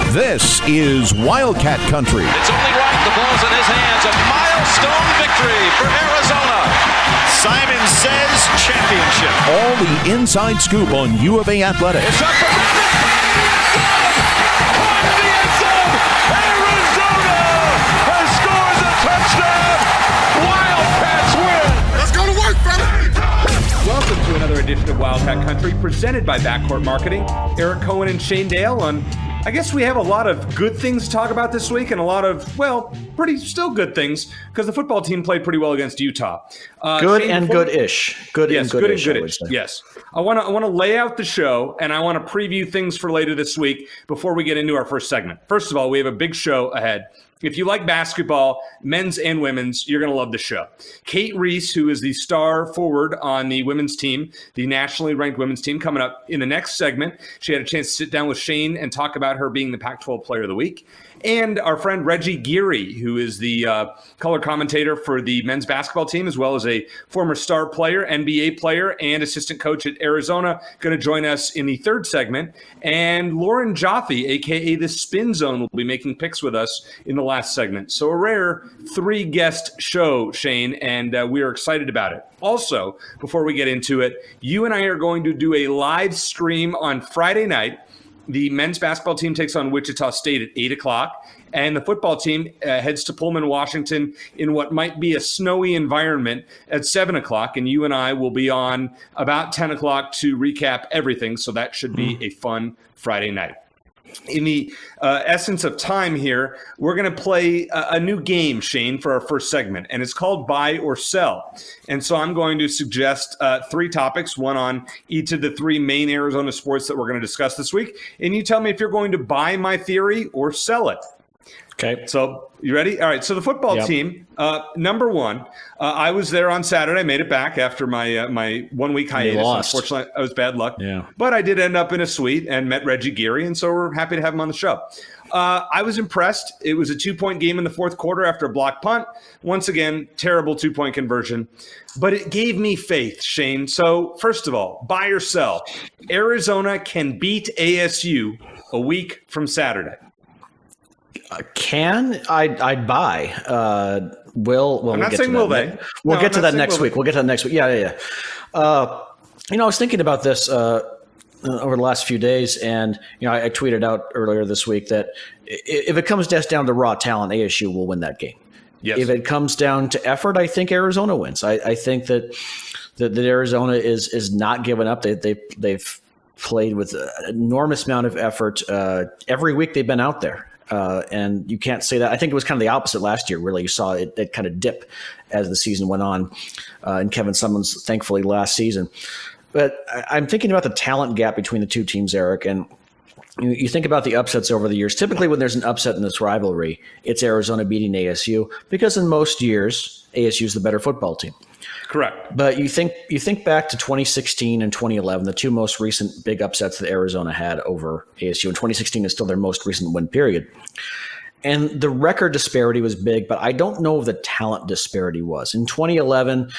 This is Wildcat Country. It's only right. The ball's in his hands. A milestone victory for Arizona. Simon says championship. All the inside scoop on U of A athletics. It's up for the end zone. Arizona has scored the touchdown. Wildcats win. Let's go to work, fella. Welcome to another edition of Wildcat Country presented by Backcourt Marketing. Eric Cohen and Shane Dale on. I guess we have a lot of good things to talk about this week and a lot of, well, pretty still good things because the football team played pretty well against Utah. Good Shane, and good-ish. Good and good-ish. Yes. I want to lay out the show and I want to preview things for later this week before we get into our first segment. First of all, we have a big show ahead. If you like basketball, men's and women's, you're going to love the show. Cate Reese, who is the star forward on the women's team, the nationally ranked women's team, coming up in the next segment. She had a chance to sit down with Shane and talk about her being the Pac-12 Player of the Week. And our friend Reggie Geary, who is the color commentator for the men's basketball team, as well as a former star player, NBA player, and assistant coach at Arizona, going to join us in the third segment. And Lauren Joffe, a.k.a. the Spin Zone, will be making picks with us in the last segment. So a rare three-guest show, Shane, and we are excited about it. Also, before we get into it, you and I are going to do a live stream on Friday night. The men's basketball team takes on Wichita State at 8 o'clock, and the football team heads to Pullman, Washington in what might be a snowy environment at 7 o'clock, and you and I will be on about 10 o'clock to recap everything, so that should be a fun Friday night. In the essence of time here, we're going to play a new game, Shane, for our first segment, and it's called Buy or Sell. And so I'm going to suggest three topics, one on each of the three main Arizona sports that we're going to discuss this week. And you tell me if you're going to buy my theory or sell it. Okay. So you ready? All right. So the football team, number one, I was there on Saturday. I made it back after my my 1 week hiatus. Unfortunately, I was bad luck. Yeah. But I did end up in a suite and met Reggie Geary, and so we're happy to have him on the show. I was impressed. It was a 2-point game in the fourth quarter after a block punt. Once again, terrible 2-point conversion. But it gave me faith, Shane. So first of all, buy or sell. Arizona can beat ASU a week from Saturday. I'd buy. I'm not saying will they. We'll get to that next week. Yeah. I was thinking about this over the last few days, and I tweeted out earlier this week that if it comes just down to raw talent, ASU will win that game. Yes. If it comes down to effort, I think Arizona wins. I think that Arizona is not giving up. They've played with an enormous amount of effort every week they've been out there. And you can't say that. I think it was kind of the opposite last year, really. You saw it kind of dip as the season went on in Kevin Sumlin's, thankfully, last season. But I'm thinking about the talent gap between the two teams, Eric, and you think about the upsets over the years. Typically, when there's an upset in this rivalry, it's Arizona beating ASU because in most years, ASU is the better football team. Correct. But you think back to 2016 and 2011, the two most recent big upsets that Arizona had over ASU. And 2016 is still their most recent win period. And the record disparity was big, but I don't know if the talent disparity was. In 2011,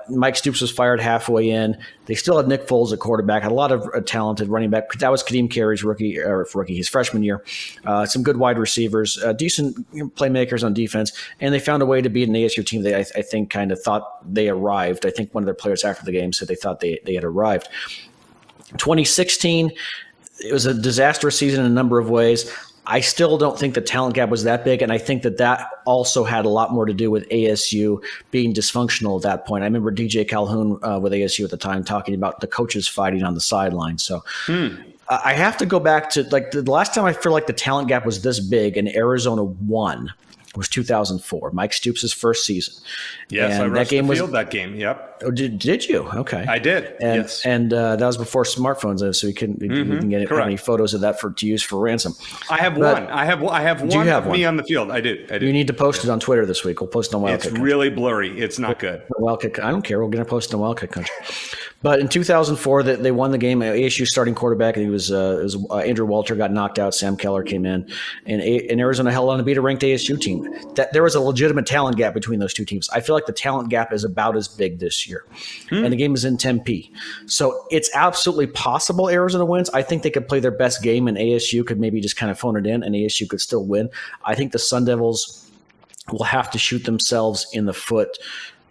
Mike Stoops was fired halfway in. They still had Nick Foles at quarterback, had a lot of talented running back. That was Kadeem Carey's his freshman year. Some good wide receivers, decent playmakers on defense, and they found a way to beat an ASU team that I think kind of thought they arrived. I think one of their players after the game said they thought they had arrived. 2016, it was a disastrous season in a number of ways. I still don't think the talent gap was that big, and I think that also had a lot more to do with ASU being dysfunctional at that point. I remember DJ Calhoun with ASU at the time talking about the coaches fighting on the sideline. So I have to go back to the last time I feel like the talent gap was this big and Arizona won was 2004, Mike Stoops' first season. Yes, and I rushed the field that game. Yep. Oh, did you? Okay. I did. Yes. And that was before smartphones, so we couldn't get any photos of that to use for ransom. I have one. I have one of me on the field. I do. You need to post it on Twitter this week. We'll post it on Wildcat. It's really blurry. It's not good. Wildcat. I don't care. We're going to post it on Wildcat Country. But in 2004, they won the game. ASU starting quarterback, and it was Andrew Walter got knocked out. Sam Keller came in, and Arizona held on to beat a ranked ASU team. That there was a legitimate talent gap between those two teams. I feel like the talent gap is about as big this year, and the game is in Tempe, so it's absolutely possible Arizona wins. I think they could play their best game, and ASU could maybe just kind of phone it in, and ASU could still win. I think the Sun Devils will have to shoot themselves in the foot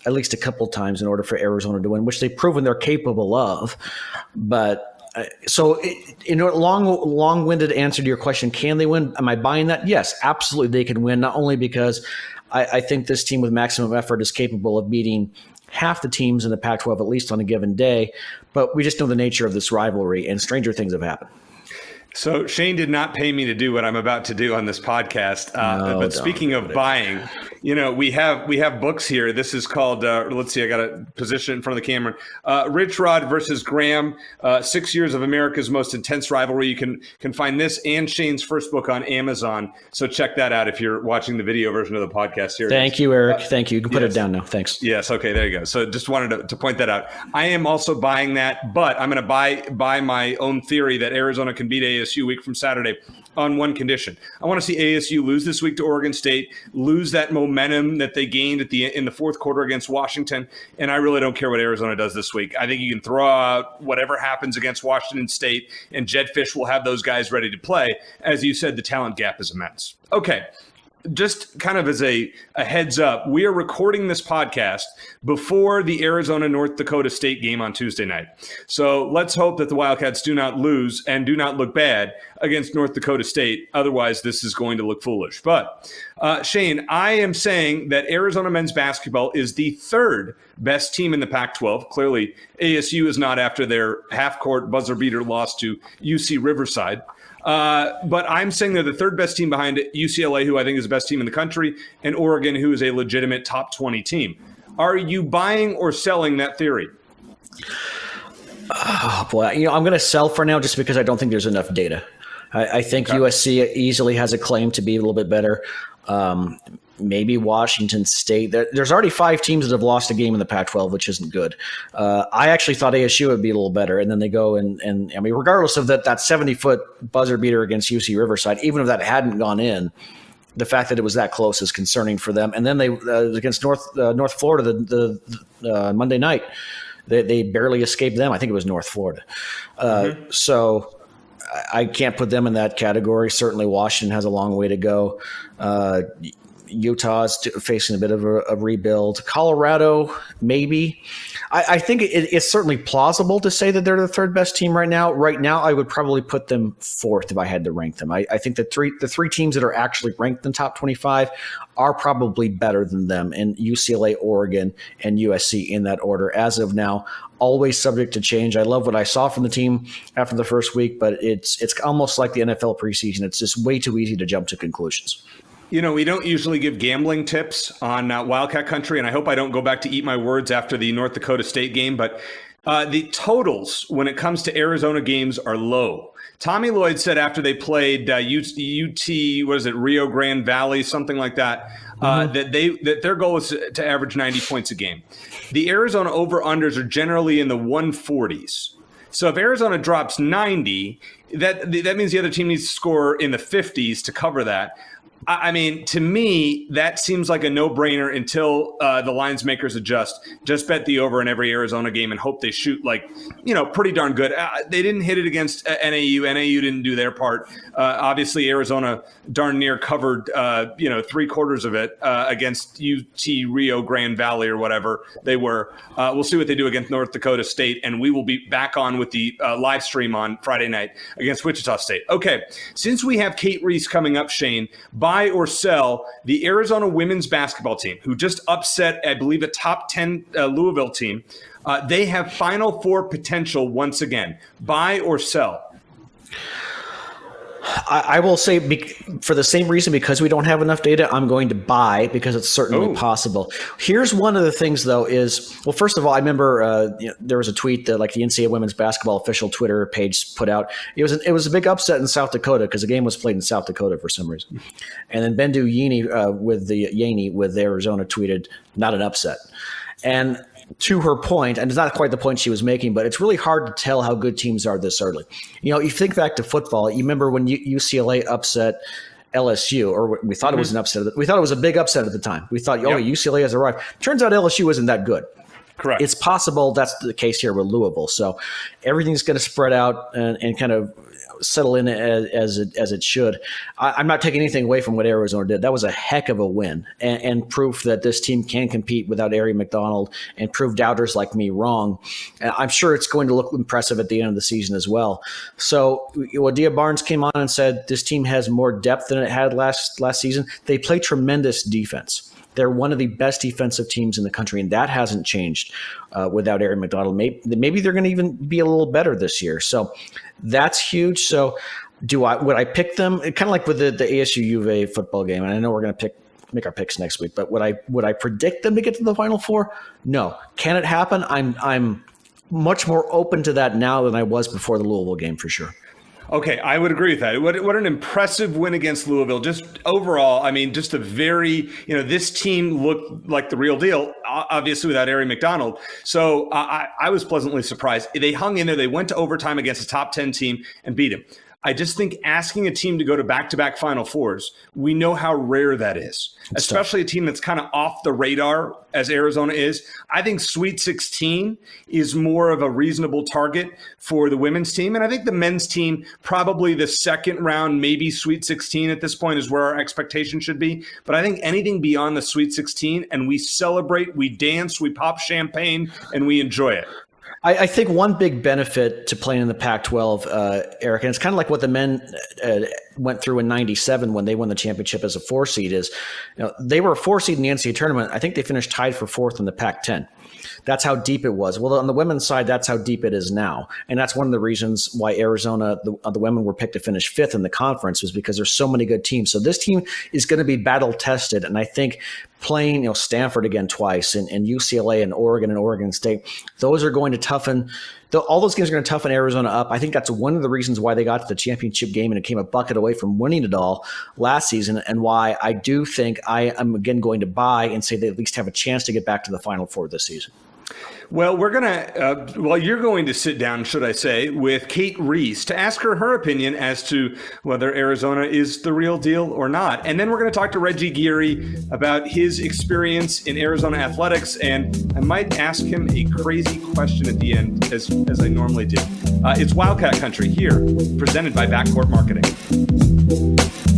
at least a couple times in order for Arizona to win, which they've proven they're capable of. But in a long-winded answer to your question, can they win? Am I buying that? Yes, absolutely they can win, not only because I think this team with maximum effort is capable of beating half the teams in the Pac-12, at least on a given day, but we just know the nature of this rivalry, and stranger things have happened. So Shane did not pay me to do what I'm about to do on this podcast. But speaking of buying, we have books here. This is called, let's see, I got to position it in front of the camera. Rich Rod versus Graham, 6 Years of America's Most Intense Rivalry. You can find this and Shane's first book on Amazon. So check that out if you're watching the video version of the podcast here. Thank you, Eric. Thank you. You can put it down now. Thanks. Yes. Okay, there you go. So just wanted to point that out. I am also buying that, but I'm going to buy my own theory that Arizona can beat ASU a week from Saturday on one condition. I want to see ASU lose this week to Oregon State, lose that momentum that they gained in the fourth quarter against Washington, and I really don't care what Arizona does this week. I think you can throw out whatever happens against Washington State, and Jedd Fisch will have those guys ready to play. As you said, the talent gap is immense. Okay. Just kind of as a heads up, we are recording this podcast before the Arizona-North Dakota State game on Tuesday night. So let's hope that the Wildcats do not lose and do not look bad against North Dakota State. Otherwise, this is going to look foolish. But Shane, I am saying that Arizona men's basketball is the third best team in the Pac-12. Clearly, ASU is not after their half-court buzzer beater loss to UC Riverside. But I'm saying they're the third best team behind UCLA, who I think is the best team in the country, and Oregon, who is a legitimate top 20 team. Are you buying or selling that theory? Oh, boy. I'm going to sell for now just because I don't think there's enough data. I think USC easily has a claim to be a little bit better. Maybe Washington State. There's already 5 teams that have lost a game in the Pac-12, which isn't good. I actually thought ASU would be a little better, and then they go and I mean, regardless of that 70-foot buzzer beater against UC Riverside, even if that hadn't gone in, the fact that it was that close is concerning for them. And then they against North Florida the Monday night, they barely escaped them. I think it was North Florida. So I can't put them in that category. Certainly, Washington has a long way to go. Utah's facing a bit of a rebuild. Colorado, maybe. I think it's certainly plausible to say that they're the third best team right now. Right now, I would probably put them fourth if I had to rank them. I think the three teams that are actually ranked in the top 25 are probably better than them, in UCLA, Oregon, and USC in that order. As of now, always subject to change. I love what I saw from the team after the first week, but it's almost like the NFL preseason. It's just way too easy to jump to conclusions. We don't usually give gambling tips on Wildcat Country, and I hope I don't go back to eat my words after the North Dakota State game, but the totals when it comes to Arizona games are low. Tommy Lloyd said after they played UT, Rio Grande Valley, something like that, that their goal is to average 90 points a game. The Arizona over-unders are generally in the 140s. So if Arizona drops 90, that means the other team needs to score in the 50s to cover that. I mean, to me, that seems like a no-brainer until the lines makers adjust. Just bet the over in every Arizona game and hope they shoot pretty darn good. They didn't hit it against NAU. NAU didn't do their part. Obviously, Arizona darn near covered, 3/4 of it against UT Rio Grande Valley or whatever they were. We'll see what they do against North Dakota State, and we will be back on with the live stream on Friday night against Wichita State. Okay, since we have Cate Reese coming up, Shane, buy or sell the Arizona women's basketball team, who just upset, I believe, a top 10 Louisville team. They have Final Four potential once again. Buy or sell? I will say, for the same reason, because we don't have enough data, I'm going to buy, because it's certainly possible. Here's one of the things, though, is, well, first of all, I remember there was a tweet that the NCAA women's basketball official Twitter page put out. It was a big upset in South Dakota because the game was played in South Dakota for some reason. And then Bendu Yaney with Arizona tweeted, not an upset. And to her point, and it's not quite the point she was making, but it's really hard to tell how good teams are this early. You think back to football. You remember when UCLA upset LSU, or we thought it was an upset. We thought it was a big upset at the time. We thought, UCLA has arrived. Turns out LSU isn't that good. Correct. It's possible that's the case here with Louisville. So everything's going to spread out and kind of settle in as it should. I'm not taking anything away from what Arizona did. That was a heck of a win and proof that this team can compete without Arizona McDonald, and prove doubters like me wrong. I'm sure it's going to look impressive at the end of the season as well. So Dia Barnes came on and said this team has more depth than it had last season. They play tremendous defense. They're one of the best defensive teams in the country, and that hasn't changed without Arizona McDonald. Maybe they're going to even be a little better this year. So that's huge. So would I pick them? Kind of like with the ASU UVA football game, and I know we're going to make our picks next week, but would I predict them to get to the Final Four? No. Can it happen? I'm much more open to that now than I was before the Louisville game, for sure. Okay, I would agree with that. What an impressive win against Louisville. Just overall, I mean, just a very, this team looked like the real deal, obviously without Arizona McDonald. So I was pleasantly surprised. They hung in there. They went to overtime against a top 10 team and beat them. I just think asking a team to go to back-to-back Final Fours, we know how rare that is, especially a team that's kind of off the radar as Arizona is. I think Sweet 16 is more of a reasonable target for the women's team. And I think the men's team, probably the second round, maybe Sweet 16 at this point is where our expectation should be. But I think anything beyond the Sweet 16, and we celebrate, we dance, we pop champagne, and we enjoy it. I think one big benefit to playing in the Pac-12, Eric, and it's kind of like what the men went through in '97 when they won the championship as a 4 seed, is they were a 4 seed in the NCAA tournament. I think they finished tied for 4th in the Pac-10. That's how deep it was. Well, on the women's side, that's how deep it is now. And that's one of the reasons why Arizona, the women were picked to finish 5th in the conference, was because there's so many good teams. So this team is going to be battle tested. And I think playing, Stanford again twice and UCLA and Oregon State, those are going to toughen. All those games are going to toughen Arizona up. I think that's one of the reasons why they got to the championship game and it came a bucket away from winning it all last season, and why I do think I am again going to buy and say they at least have a chance to get back to the Final Four this season. Well, we're going to, you're going to sit down, should I say, with Cate Reese to ask her opinion as to whether Arizona is the real deal or not. And then we're going to talk to Reggie Geary about his experience in Arizona athletics. And I might ask him a crazy question at the end, as I normally do. It's Wildcat Country here, presented by Backcourt Marketing.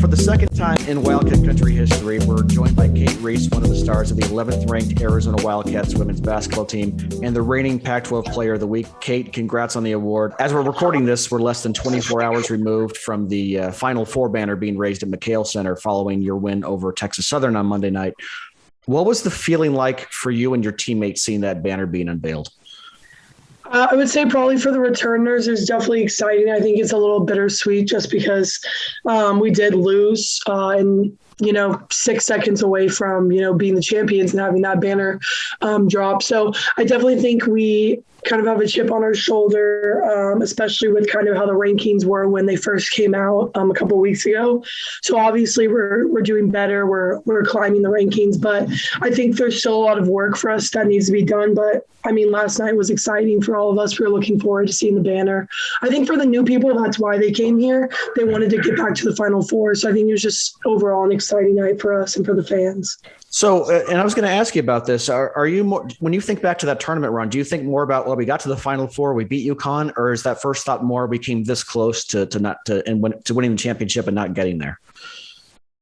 For the second time in Wildcat Country history, we're joined by Cate Reese, one of the stars of the 11th-ranked Arizona Wildcats women's basketball team and the reigning Pac-12 Player of the Week. Cate, congrats on the award. As we're recording this, we're less than 24 hours removed from the Final Four banner being raised at McHale Center following your win over Texas Southern on Monday night. What was the feeling like for you and your teammates seeing that banner being unveiled? I would say probably for the returners, it was definitely exciting. I think it's a little bittersweet just because we did lose and 6 seconds away from, being the champions and having that banner drop. So I definitely think we kind of have a chip on our shoulder, especially with kind of how the rankings were when they first came out a couple of weeks ago. So obviously we're doing better. We're climbing the rankings, but I think there's still a lot of work for us that needs to be done. But I mean, last night was exciting for all of us. We were looking forward to seeing the banner. I think for the new people, that's why they came here. They wanted to get back to the Final Four. So I think it was just overall an exciting night for us and for the fans. So, and I was going to ask you about this. Are you more, when you think back to that tournament run, do you think more about, well, we got to the Final Four, we beat UConn, or is that first thought more we came this close to winning the championship and not getting there?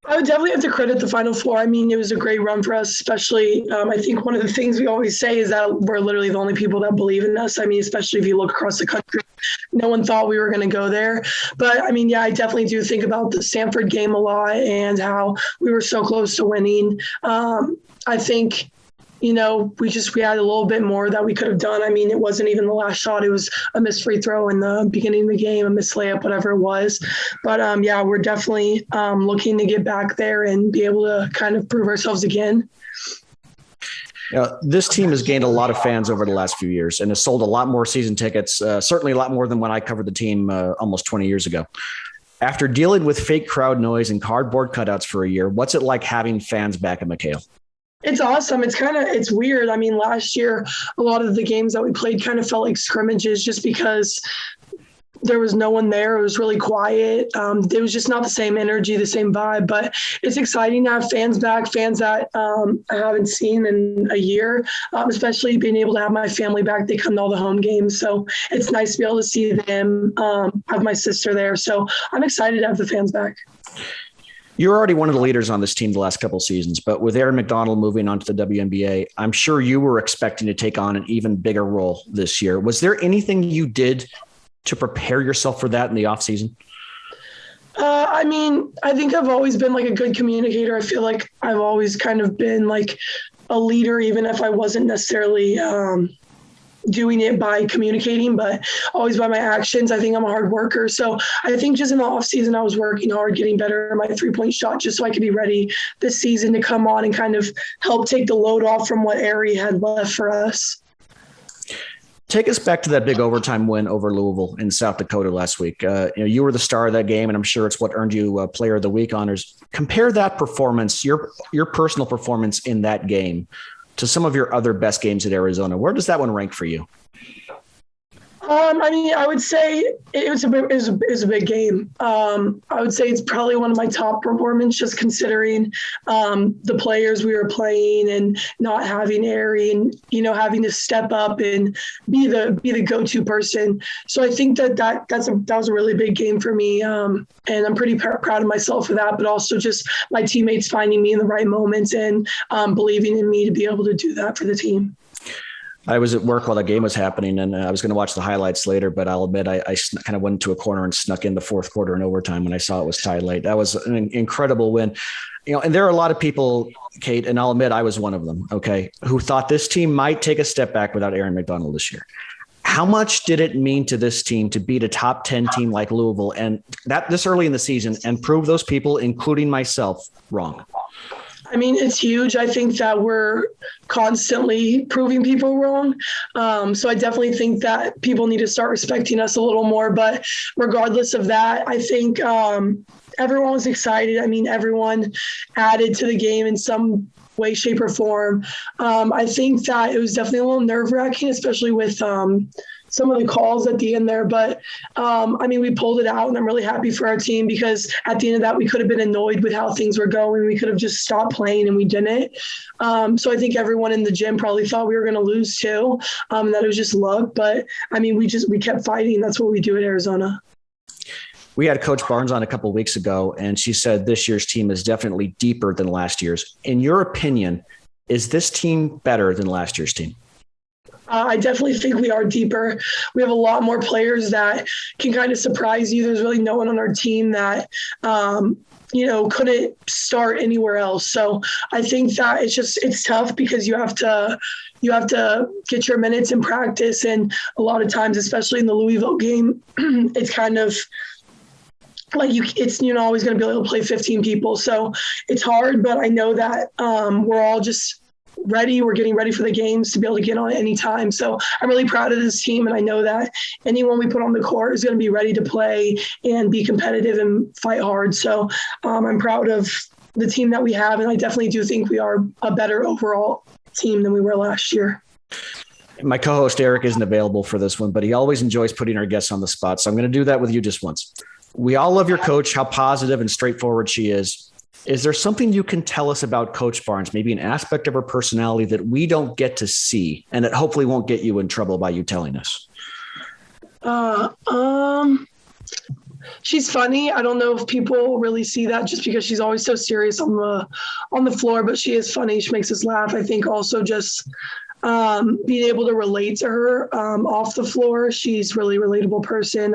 I would definitely have to credit the Final Four. I mean, it was a great run for us, especially I think one of the things we always say is that we're literally the only people that believe in us. I mean, especially if you look across the country, no one thought we were going to go there. But I mean, yeah, I definitely do think about the Stanford game a lot and how we were so close to winning. I think, we had a little bit more that we could have done. I mean, it wasn't even the last shot. It was a missed free throw in the beginning of the game, a missed layup, whatever it was. But yeah, we're definitely looking to get back there and be able to kind of prove ourselves again. This team has gained a lot of fans over the last few years and has sold a lot more season tickets, certainly a lot more than when I covered the team almost 20 years ago. After dealing with fake crowd noise and cardboard cutouts for a year, what's it like having fans back at McHale? It's awesome. It's weird. I mean, last year, a lot of the games that we played kind of felt like scrimmages just because there was no one there. It was really quiet. It was just not the same energy, the same vibe, but it's exciting to have fans back, fans that I haven't seen in a year, especially being able to have my family back. They come to all the home games. So it's nice to be able to see them, have my sister there. So I'm excited to have the fans back. You're already one of the leaders on this team the last couple of seasons, but with Aaron McDonald moving on to the WNBA, I'm sure you were expecting to take on an even bigger role this year. Was there anything you did to prepare yourself for that in the offseason? I mean, I think I've always been like a good communicator. I feel like I've always kind of been like a leader, even if I wasn't necessarily doing it by communicating, but always by my actions. I think I'm a hard worker. So I think just in the off season, I was working hard, getting better at my 3-point shot, just so I could be ready this season to come on and kind of help take the load off from what Ari had left for us. Take us back to that big overtime win over Louisville in South Dakota last week. You were the star of that game, and I'm sure it's what earned you Player of the Week honors. Compare that performance, your personal performance in that game, to some of your other best games at Arizona. Where does that one rank for you? I mean, I would say it was a big game. I would say it's probably one of my top performances, just considering the players we were playing and not having Ari and, having to step up and be the go-to person. So I think that was a really big game for me. And I'm pretty proud of myself for that, but also just my teammates finding me in the right moments and believing in me to be able to do that for the team. I was at work while the game was happening, and I was going to watch the highlights later, but I'll admit I kind of went to a corner and snuck in the fourth quarter in overtime when I saw it was tied late. That was an incredible win. And there are a lot of people, Cate, and I'll admit I was one of them, okay, who thought this team might take a step back without Aaron McDonald this year. How much did it mean to this team to beat a top 10 team like Louisville and that this early in the season and prove those people, including myself, wrong? I mean, it's huge. I think that we're constantly proving people wrong. So I definitely think that people need to start respecting us a little more. But regardless of that, I think everyone was excited. I mean, everyone added to the game in some way, shape, or form. I think that it was definitely a little nerve-wracking, especially with some of the calls at the end there. But, I mean, we pulled it out, and I'm really happy for our team because at the end of that, we could have been annoyed with how things were going. We could have just stopped playing, and we didn't. So I think everyone in the gym probably thought we were going to lose too, that it was just luck. But, I mean, we kept fighting. That's what we do at Arizona. We had Coach Barnes on a couple of weeks ago, and she said this year's team is definitely deeper than last year's. In your opinion, is this team better than last year's team? I definitely think we are deeper. We have a lot more players that can kind of surprise you. There's really no one on our team that, couldn't start anywhere else. So I think that it's tough because you have to get your minutes in practice. And a lot of times, especially in the Louisville game, it's kind of like you're not always going to be able to play 15 people. So it's hard, but I know that we're all just ready. We're getting ready for the games to be able to get on at any time. So I'm really proud of this team. And I know that anyone we put on the court is going to be ready to play and be competitive and fight hard. So I'm proud of the team that we have. And I definitely do think we are a better overall team than we were last year. My co-host Eric isn't available for this one, but he always enjoys putting our guests on the spot. So I'm going to do that with you just once. We all love your coach, how positive and straightforward she is. Is there something you can tell us about Coach Barnes, maybe an aspect of her personality that we don't get to see and that hopefully won't get you in trouble by you telling us? She's funny. I don't know if people really see that just because she's always so serious on the floor, but she is funny. She makes us laugh. I think also just being able to relate to her off the floor. She's really a relatable person,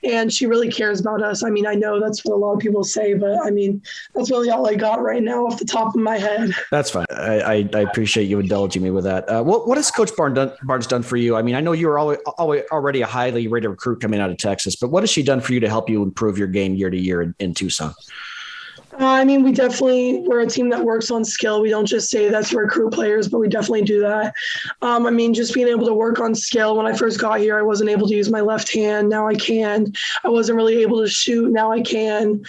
and she really cares about us. I mean, I know that's what a lot of people say, but I mean, that's really all I got right now off the top of my head. That's fine. I appreciate you indulging me with that. What has Coach Barnes done for you? I mean, I know you were already a highly rated recruit coming out of Texas, but what has she done for you to help you improve your game year to year in Tucson? We're a team that works on skill. We don't just say that to recruit players, but we definitely do that. Just being able to work on skill. When I first got here, I wasn't able to use my left hand. Now I can. I wasn't really able to shoot. Now I can.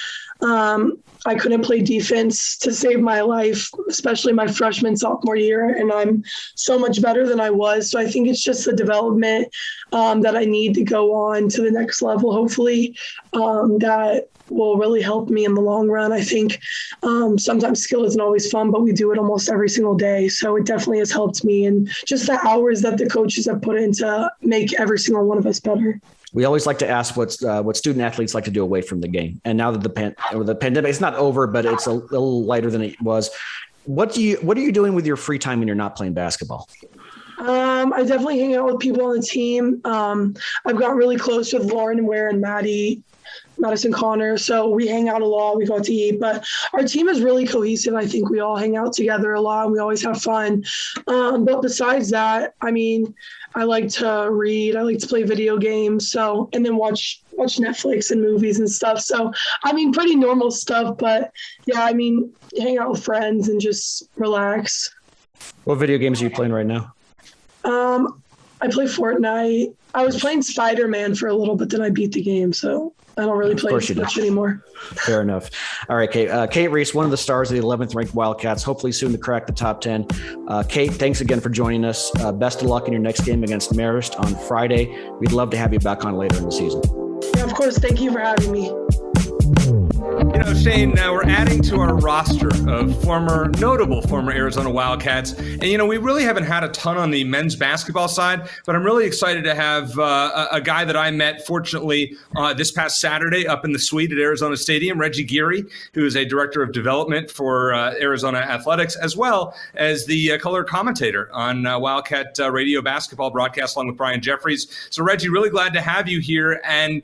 I couldn't play defense to save my life, especially my freshman, sophomore year, and I'm so much better than I was. So I think it's just the development that I need to go on to the next level, hopefully, that will really help me in the long run. I think sometimes skill isn't always fun, but we do it almost every single day. So it definitely has helped me, and just the hours that the coaches have put in to make every single one of us better. We always like to ask what student athletes like to do away from the game. And now that the pandemic, it's not over, but it's a little lighter than it was. What are you doing with your free time when you're not playing basketball? I definitely hang out with people on the team. I've got really close with Lauren and Madison Connor. So we hang out a lot. We go out to eat, but our team is really cohesive. I think we all hang out together a lot and we always have fun. But besides that, I like to read. I like to play video games. And then watch Netflix and movies and stuff. So, pretty normal stuff, but yeah, hang out with friends and just relax. What video games are you playing right now? I play Fortnite. I was playing Spider-Man for a little bit, then I beat the game, so I don't really play much anymore. Fair enough. All right, Kate. Cate Reese, one of the stars of the 11th ranked Wildcats, hopefully soon to crack the top 10. Kate, thanks again for joining us. Best of luck in your next game against Marist on Friday. We'd love to have you back on later in the season. Yeah, of course. Thank you for having me. Shane, now we're adding to our roster of notable former Arizona Wildcats. And, we really haven't had a ton on the men's basketball side, but I'm really excited to have a guy that I met, fortunately, this past Saturday up in the suite at Arizona Stadium, Reggie Geary, who is a director of development for Arizona Athletics, as well as the color commentator on Wildcat radio basketball broadcast along with Brian Jeffries. So, Reggie, really glad to have you here. And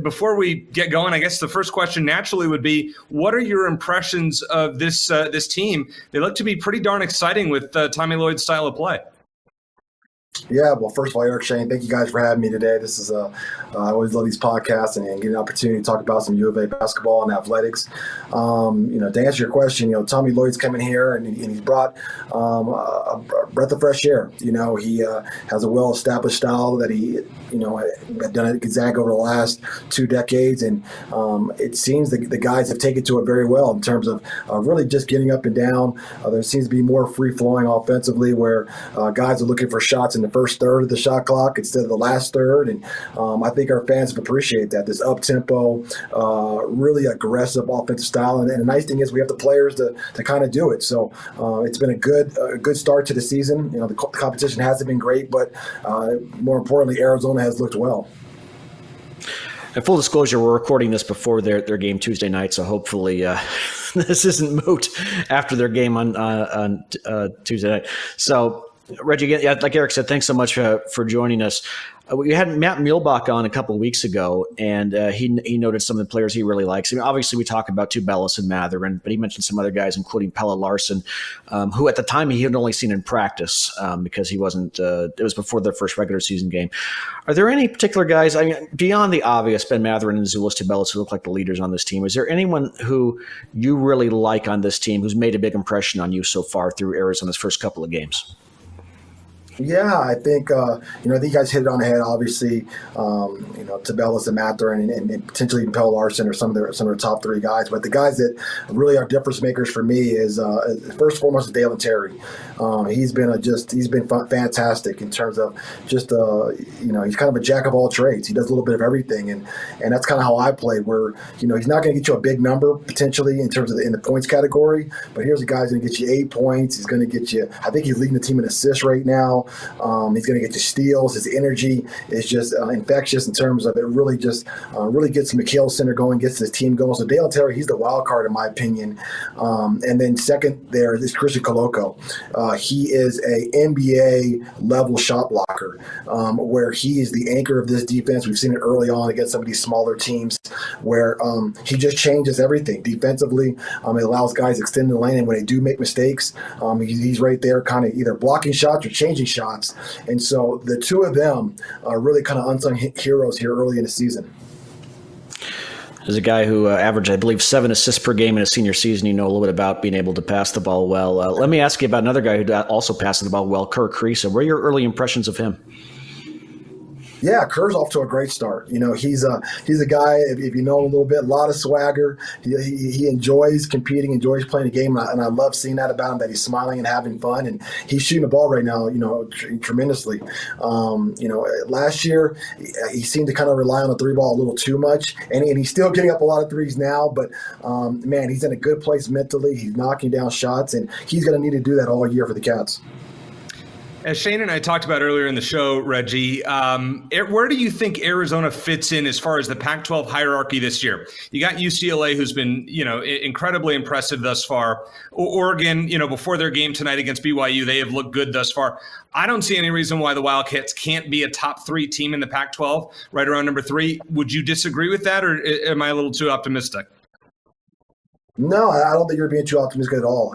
before we get going, I guess the first question naturally would be, what are your impressions of this team? They look to be pretty darn exciting with Tommy Lloyd's style of play. Yeah, well, first of all, Eric, Shane, thank you guys for having me today. This is I always love these podcasts and get an opportunity to talk about some U of A basketball and athletics. To answer your question, Tommy Lloyd's coming here and he's brought a breath of fresh air. He has a well-established style that he had done at Gonzaga over the last 2 decades, and it seems the guys have taken to it very well in terms of really just getting up and down. There seems to be more free-flowing offensively where guys are looking for shots in the first third of the shot clock instead of the last third, and I think our fans appreciate that, this up-tempo, really aggressive offensive style, and the nice thing is we have the players to kind of do it. So it's been a good start to the season. The competition hasn't been great, but more importantly, Arizona has looked well. And full disclosure, we're recording this before their game Tuesday night, so hopefully this isn't moot after their game on Tuesday night. So, Reggie, like Eric said, thanks so much for joining us. We had Matt Mielbach on a couple of weeks ago, and he noted some of the players he really likes. Obviously, we talk about Tubelis and Mathurin, but he mentioned some other guys, including Pelle Larsson, who at the time he had only seen in practice because he wasn't. It was before their first regular season game. Are there any particular guys, beyond the obvious, Ben Mathurin and Azuolas Tubelis, who look like the leaders on this team? Is there anyone who you really like on this team who's made a big impression on you so far through Arizona's first couple of games? Yeah, I think I think you guys hit it on the head. Obviously, Tubelis and Mathurin and potentially even Pelle Larsson are some of the top 3 guys. But the guys that really are difference makers for me is first and foremost Dalen Terry. He's been fantastic in terms of just he's kind of a jack of all trades. He does a little bit of everything, and that's kind of how I play. Where he's not going to get you a big number potentially in terms of in the points category, but here's a guy who's going to get you 8 points. He's going to get you. I think he's leading the team in assists right now. He's going to get you steals. His energy is just infectious in terms of it really just really gets McHale Center going, gets his team going. So Dalen Terry, he's the wild card in my opinion. And then second there is Christian Koloko. He is a NBA level shot blocker where he is the anchor of this defense. We've seen it early on against some of these smaller teams where he just changes everything defensively. It allows guys to extend the lane, and when they do make mistakes, he's right there kind of either blocking shots or changing shots. And so the two of them are really kind of unsung heroes here early in the season. As a guy who averaged, I believe, 7 assists per game in his senior season, you know a little bit about being able to pass the ball well. Let me ask you about another guy who also passes the ball well, Cate Reese. What are your early impressions of him? Yeah, Kerr's off to a great start. He's a guy, if you know him a little bit, a lot of swagger. He enjoys competing, enjoys playing the game, and I love seeing that about him, that he's smiling and having fun, and he's shooting the ball right now, tremendously. Last year, he seemed to kind of rely on the three ball a little too much, and he's still getting up a lot of threes now, but, man, he's in a good place mentally. He's knocking down shots, and he's going to need to do that all year for the Cats. As Shane and I talked about earlier in the show, Reggie, where do you think Arizona fits in as far as the Pac-12 hierarchy this year? You got UCLA, who's been, incredibly impressive thus far. Oregon, before their game tonight against BYU, they have looked good thus far. I don't see any reason why the Wildcats can't be a top 3 team in the Pac-12, right around number 3. Would you disagree with that, or am I a little too optimistic? No, I don't think you're being too optimistic at all.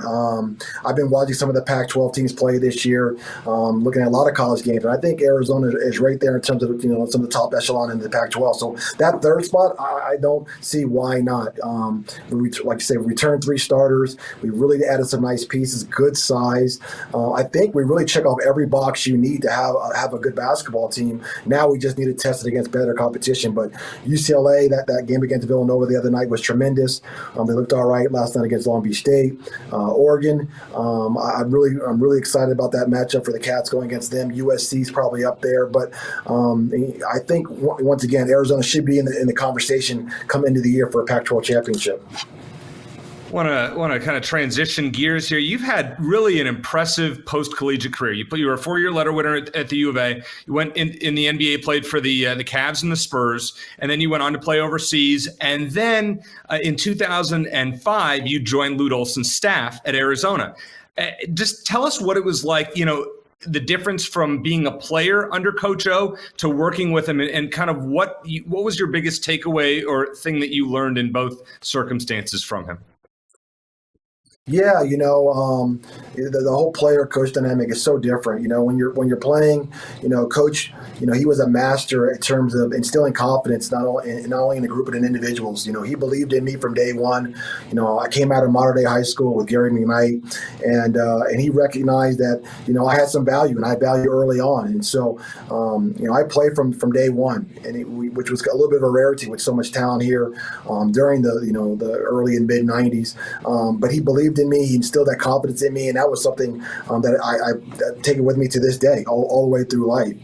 I've been watching some of the Pac-12 teams play this year, looking at a lot of college games, and I think Arizona is right there in terms of some of the top echelon in the Pac-12. So that third spot, I don't see why not. Like you say, we returned 3 starters. We really added some nice pieces, good size. I think we really check off every box you need to have a good basketball team. Now we just need to test it against better competition. But UCLA, that game against Villanova the other night was tremendous. They looked all right last night against Long Beach State. Oregon, I'm really excited about that matchup for the Cats going against them. USC's probably up there, but I think once again Arizona should be in the conversation come into the year for a Pac-12 championship. Want to kind of transition gears here. You've had really an impressive post-collegiate career. You were a 4-year letter winner at the U of A. You went in the NBA, played for the Cavs and the Spurs, and then you went on to play overseas. And then in 2005, you joined Lute Olson's staff at Arizona. Just tell us what it was like, the difference from being a player under Coach O to working with him, and kind of what was your biggest takeaway or thing that you learned in both circumstances from him? Yeah, the whole player-coach dynamic is so different. When you're playing, Coach, he was a master in terms of instilling confidence not only in a group but in individuals. He believed in me from day one. I came out of Modern Day High School with Gary McKnight, and he recognized that I had some value and I had value early on, and so I played from day one, and which was a little bit of a rarity with so much talent here during the early and mid '90s. But he believed in me. He instilled that confidence in me, and that was something that I take it with me to this day, all the way through life.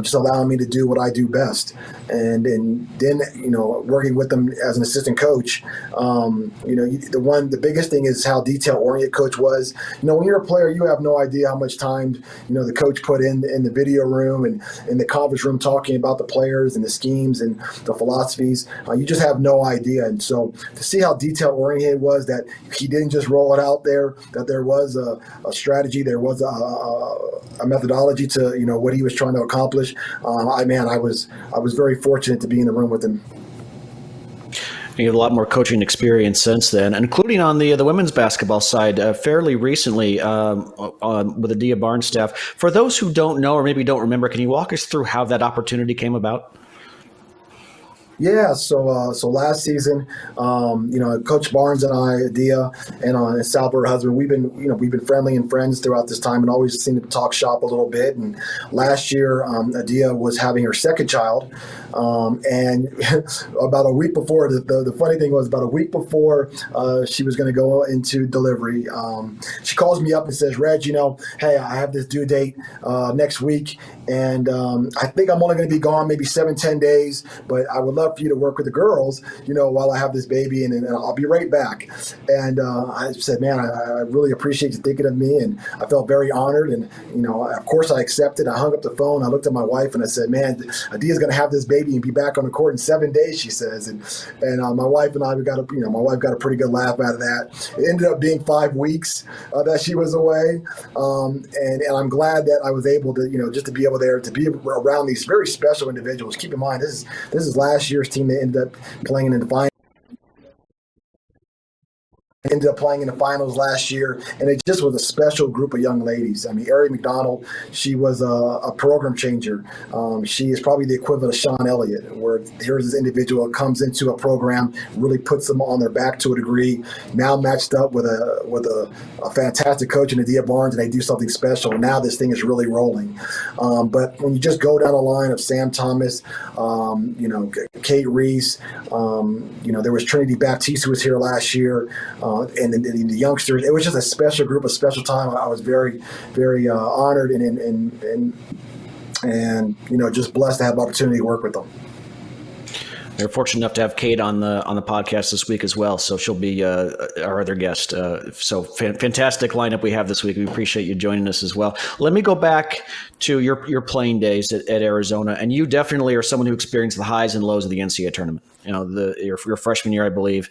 Just allowing me to do what I do best, and then working with them as an assistant coach. The biggest thing is how detail oriented Coach was. When you're a player, you have no idea how much time the coach put in the video room and in the conference room talking about the players and the schemes and the philosophies. You just have no idea, and so to see how detail oriented was, that he didn't just roll it out there, that there was a strategy, there was a methodology to what he was trying to accomplish. I was very fortunate to be in the room with him. You have a lot more coaching experience since then, including on the women's basketball side fairly recently with the Dia Barnes staff. For those who don't know or maybe don't remember, can you walk us through how that opportunity came about? Yeah, so last season, Coach Barnes and I, Dia, and Sal, her husband, we've been friendly and friends throughout this time, and always seemed to talk shop a little bit. And last year, Dia was having her second child, and about a week before, the funny thing was, about a week before she was going to go into delivery, she calls me up and says, "Reg, hey, I have this due date next week, and I think I'm only going to be gone maybe 7-10 days, but I would love for you to work with the girls, while I have this baby, and I'll be right back." And I said, "Man, I really appreciate you thinking of me," and I felt very honored. And of course, I accepted. I hung up the phone. I looked at my wife and I said, "Man, Adia's going to have this baby and be back on the court in 7 days," she says. And my wife and I, my wife got a pretty good laugh out of that. It ended up being 5 weeks that she was away, and I'm glad that I was able to, just to be able there to be around these very special individuals. Keep in mind, this is last year's team that ended up playing in the final ended up playing in the finals last year, and it just was a special group of young ladies. I mean, Ari McDonald, she was a program changer. She is probably the equivalent of Sean Elliott, where here's this individual that comes into a program, really puts them on their back to a degree, now matched up with a fantastic coach in Adia Barnes, and they do something special. And now this thing is really rolling. But when you just go down the line of Sam Thomas, Cate Reese, there was Trinity Baptiste who was here last year, and the youngsters. It was just a special group, a special time. I was very, very honored and just blessed to have the opportunity to work with them. We're fortunate enough to have Cate on the podcast this week as well, so she'll be our other guest. So fantastic lineup we have this week. We appreciate you joining us as well. Let me go back to your playing days at Arizona, and you definitely are someone who experienced the highs and lows of the NCAA tournament. Your freshman year, I believe,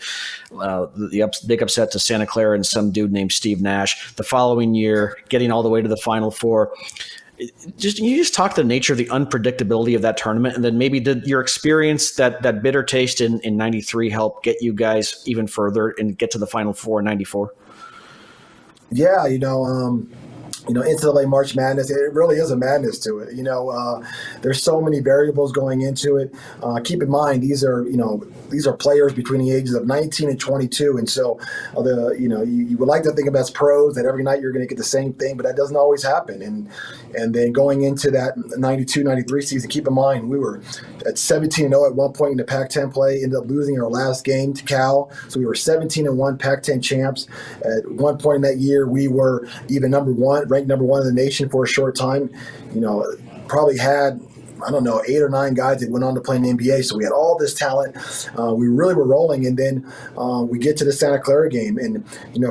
the big upset to Santa Clara and some dude named Steve Nash. The following year, getting all the way to the Final Four. You just talk the nature of the unpredictability of that tournament, and then maybe did your experience, that bitter taste in 93 help get you guys even further and get to the Final Four in 94? Yeah, NCAA March Madness, it really is a madness to it. There's so many variables going into it. Keep in mind, these are players between the ages of 19 and 22. And so you would like to think of as pros that every night you're going to get the same thing, but that doesn't always happen. And then going into that 92-93 season, keep in mind, we were at 17-0 at one point in the Pac-10 play, ended up losing our last game to Cal. So we were 17-1 Pac-10 champs. At one point in that year, we were even ranked number one in the nation for a short time. Probably had, 8 or 9 guys that went on to play in the NBA. So we had all this talent. We really were rolling. And then we get to the Santa Clara game. And,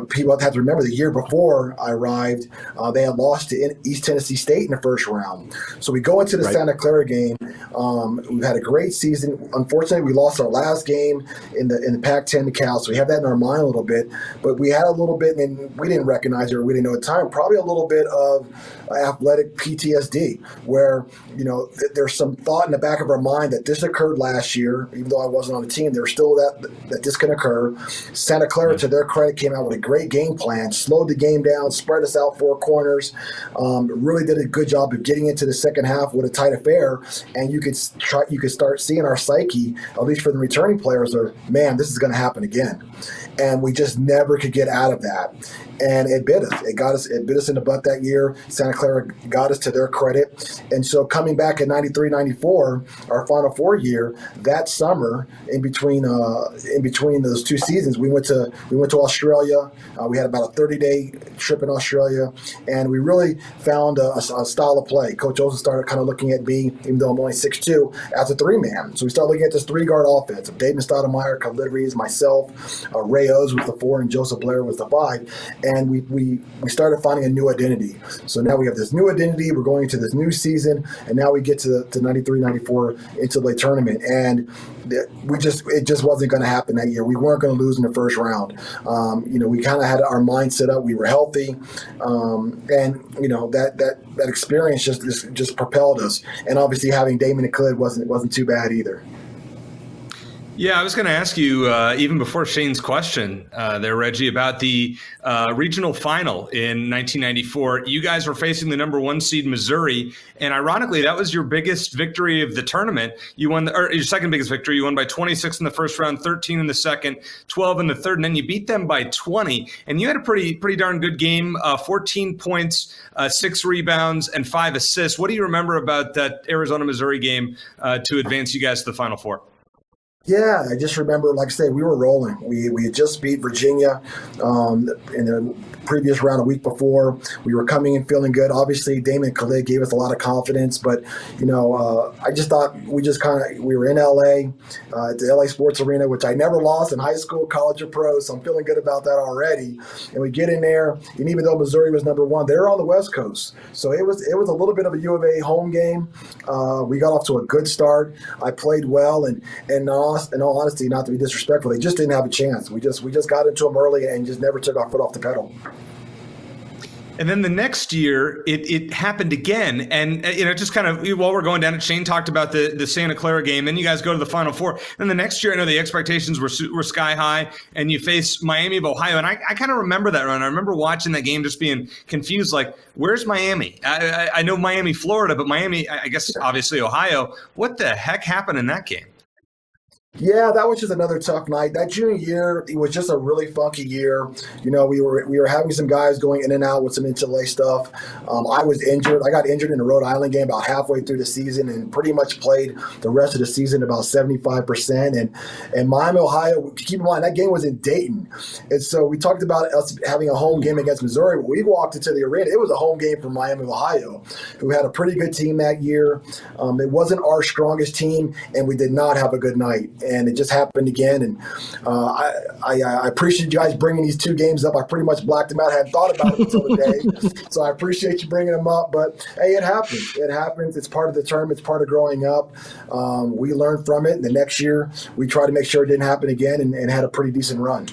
people have to remember the year before I arrived, they had lost to East Tennessee State in the first round. So we go into the Santa Clara game. We've had a great season. Unfortunately, we lost our last game in the Pac-10 to Cal. So we have that in our mind a little bit. But we had a little bit, and we didn't recognize it or we didn't know at the time, probably a little bit of athletic PTSD where, there's some thought in the back of our mind that this occurred last year, even though I wasn't on the team. There's still that this can occur. Santa Clara, to their credit, came out with a great game plan, slowed the game down, spread us out 4 corners, really did a good job of getting into the second half with a tight affair. And you could start seeing our psyche, at least for the returning players, man, this is going to happen again. And we just never could get out of that. And it bit us. It bit us in the butt that year. Santa Clara got us, to their credit. And so coming back in 93-94, our Final Four year, that summer, in between those 2 seasons, we went to Australia. We had about a 30-day trip in Australia, and we really found a style of play. Coach Olsen started kind of looking at me, even though I'm only 6'2", as a 3-man. So we started looking at this 3-guard offense of David Stoudemire, Khalid Reeves, myself, Ray O's was the 4, and Joseph Blair was the 5. And we started finding a new identity. So now we have this new identity. We're going into this new season, and now we get to 93-94 NCAA tournament, and it just wasn't going to happen that year. We weren't going to lose in the first round. We kind of had our mind set up. We were healthy, and that experience just propelled us. And obviously, having Damon and Khalid wasn't too bad either. Yeah, I was going to ask you, even before Shane's question there, Reggie, about the regional final in 1994. You guys were facing the number 1 seed Missouri, and ironically, that was your biggest victory of the tournament. You won, or your second biggest victory. You won by 26 in the first round, 13 in the second, 12 in the third, and then you beat them by 20. And you had a pretty darn good game, 14 points, 6 rebounds, and 5 assists. What do you remember about that Arizona-Missouri game to advance you guys to the Final Four? Yeah, I just remember, like I say, we were rolling. We had just beat Virginia in the previous round a week before. We were coming in feeling good. Obviously, Damon and Khalid gave us a lot of confidence, but I just thought we were in LA at the LA Sports Arena, which I never lost in high school, college, or pro, so I'm feeling good about that already. And we get in there, and even though Missouri was number 1, they were on the West Coast, so it was a little bit of a U of A home game. We got off to a good start. I played well, and in all honesty, not to be disrespectful, they just didn't have a chance. We just got into them early and just never took our foot off the pedal. And then the next year, it happened again. And, just kind of while we're going down it, Shane talked about the Santa Clara game. Then you guys go to the Final Four. And the next year, I know the expectations were sky high, and you face Miami of Ohio. And I kind of remember that run. I remember watching that game just being confused, like, where's Miami? I know Miami, Florida, but Miami, I guess, obviously Ohio. What the heck happened in that game? Yeah, that was just another tough night. That junior year, it was just a really funky year. We were having some guys going in and out with some NCAA stuff. I was injured. I got injured in the Rhode Island game about halfway through the season and pretty much played the rest of the season about 75%. And Miami, Ohio, keep in mind, that game was in Dayton. And so we talked about us having a home game against Missouri. When we walked into the arena, it was a home game for Miami, Ohio, who had a pretty good team that year. It wasn't our strongest team, and we did not have a good night. And it just happened again. And I appreciate you guys bringing these two games up. I pretty much blacked them out. I hadn't thought about it until today. So I appreciate you bringing them up. But, hey, it happens. It happens. It's part of the term. It's part of growing up. We learned from it. And the next year, we tried to make sure it didn't happen again and had a pretty decent run.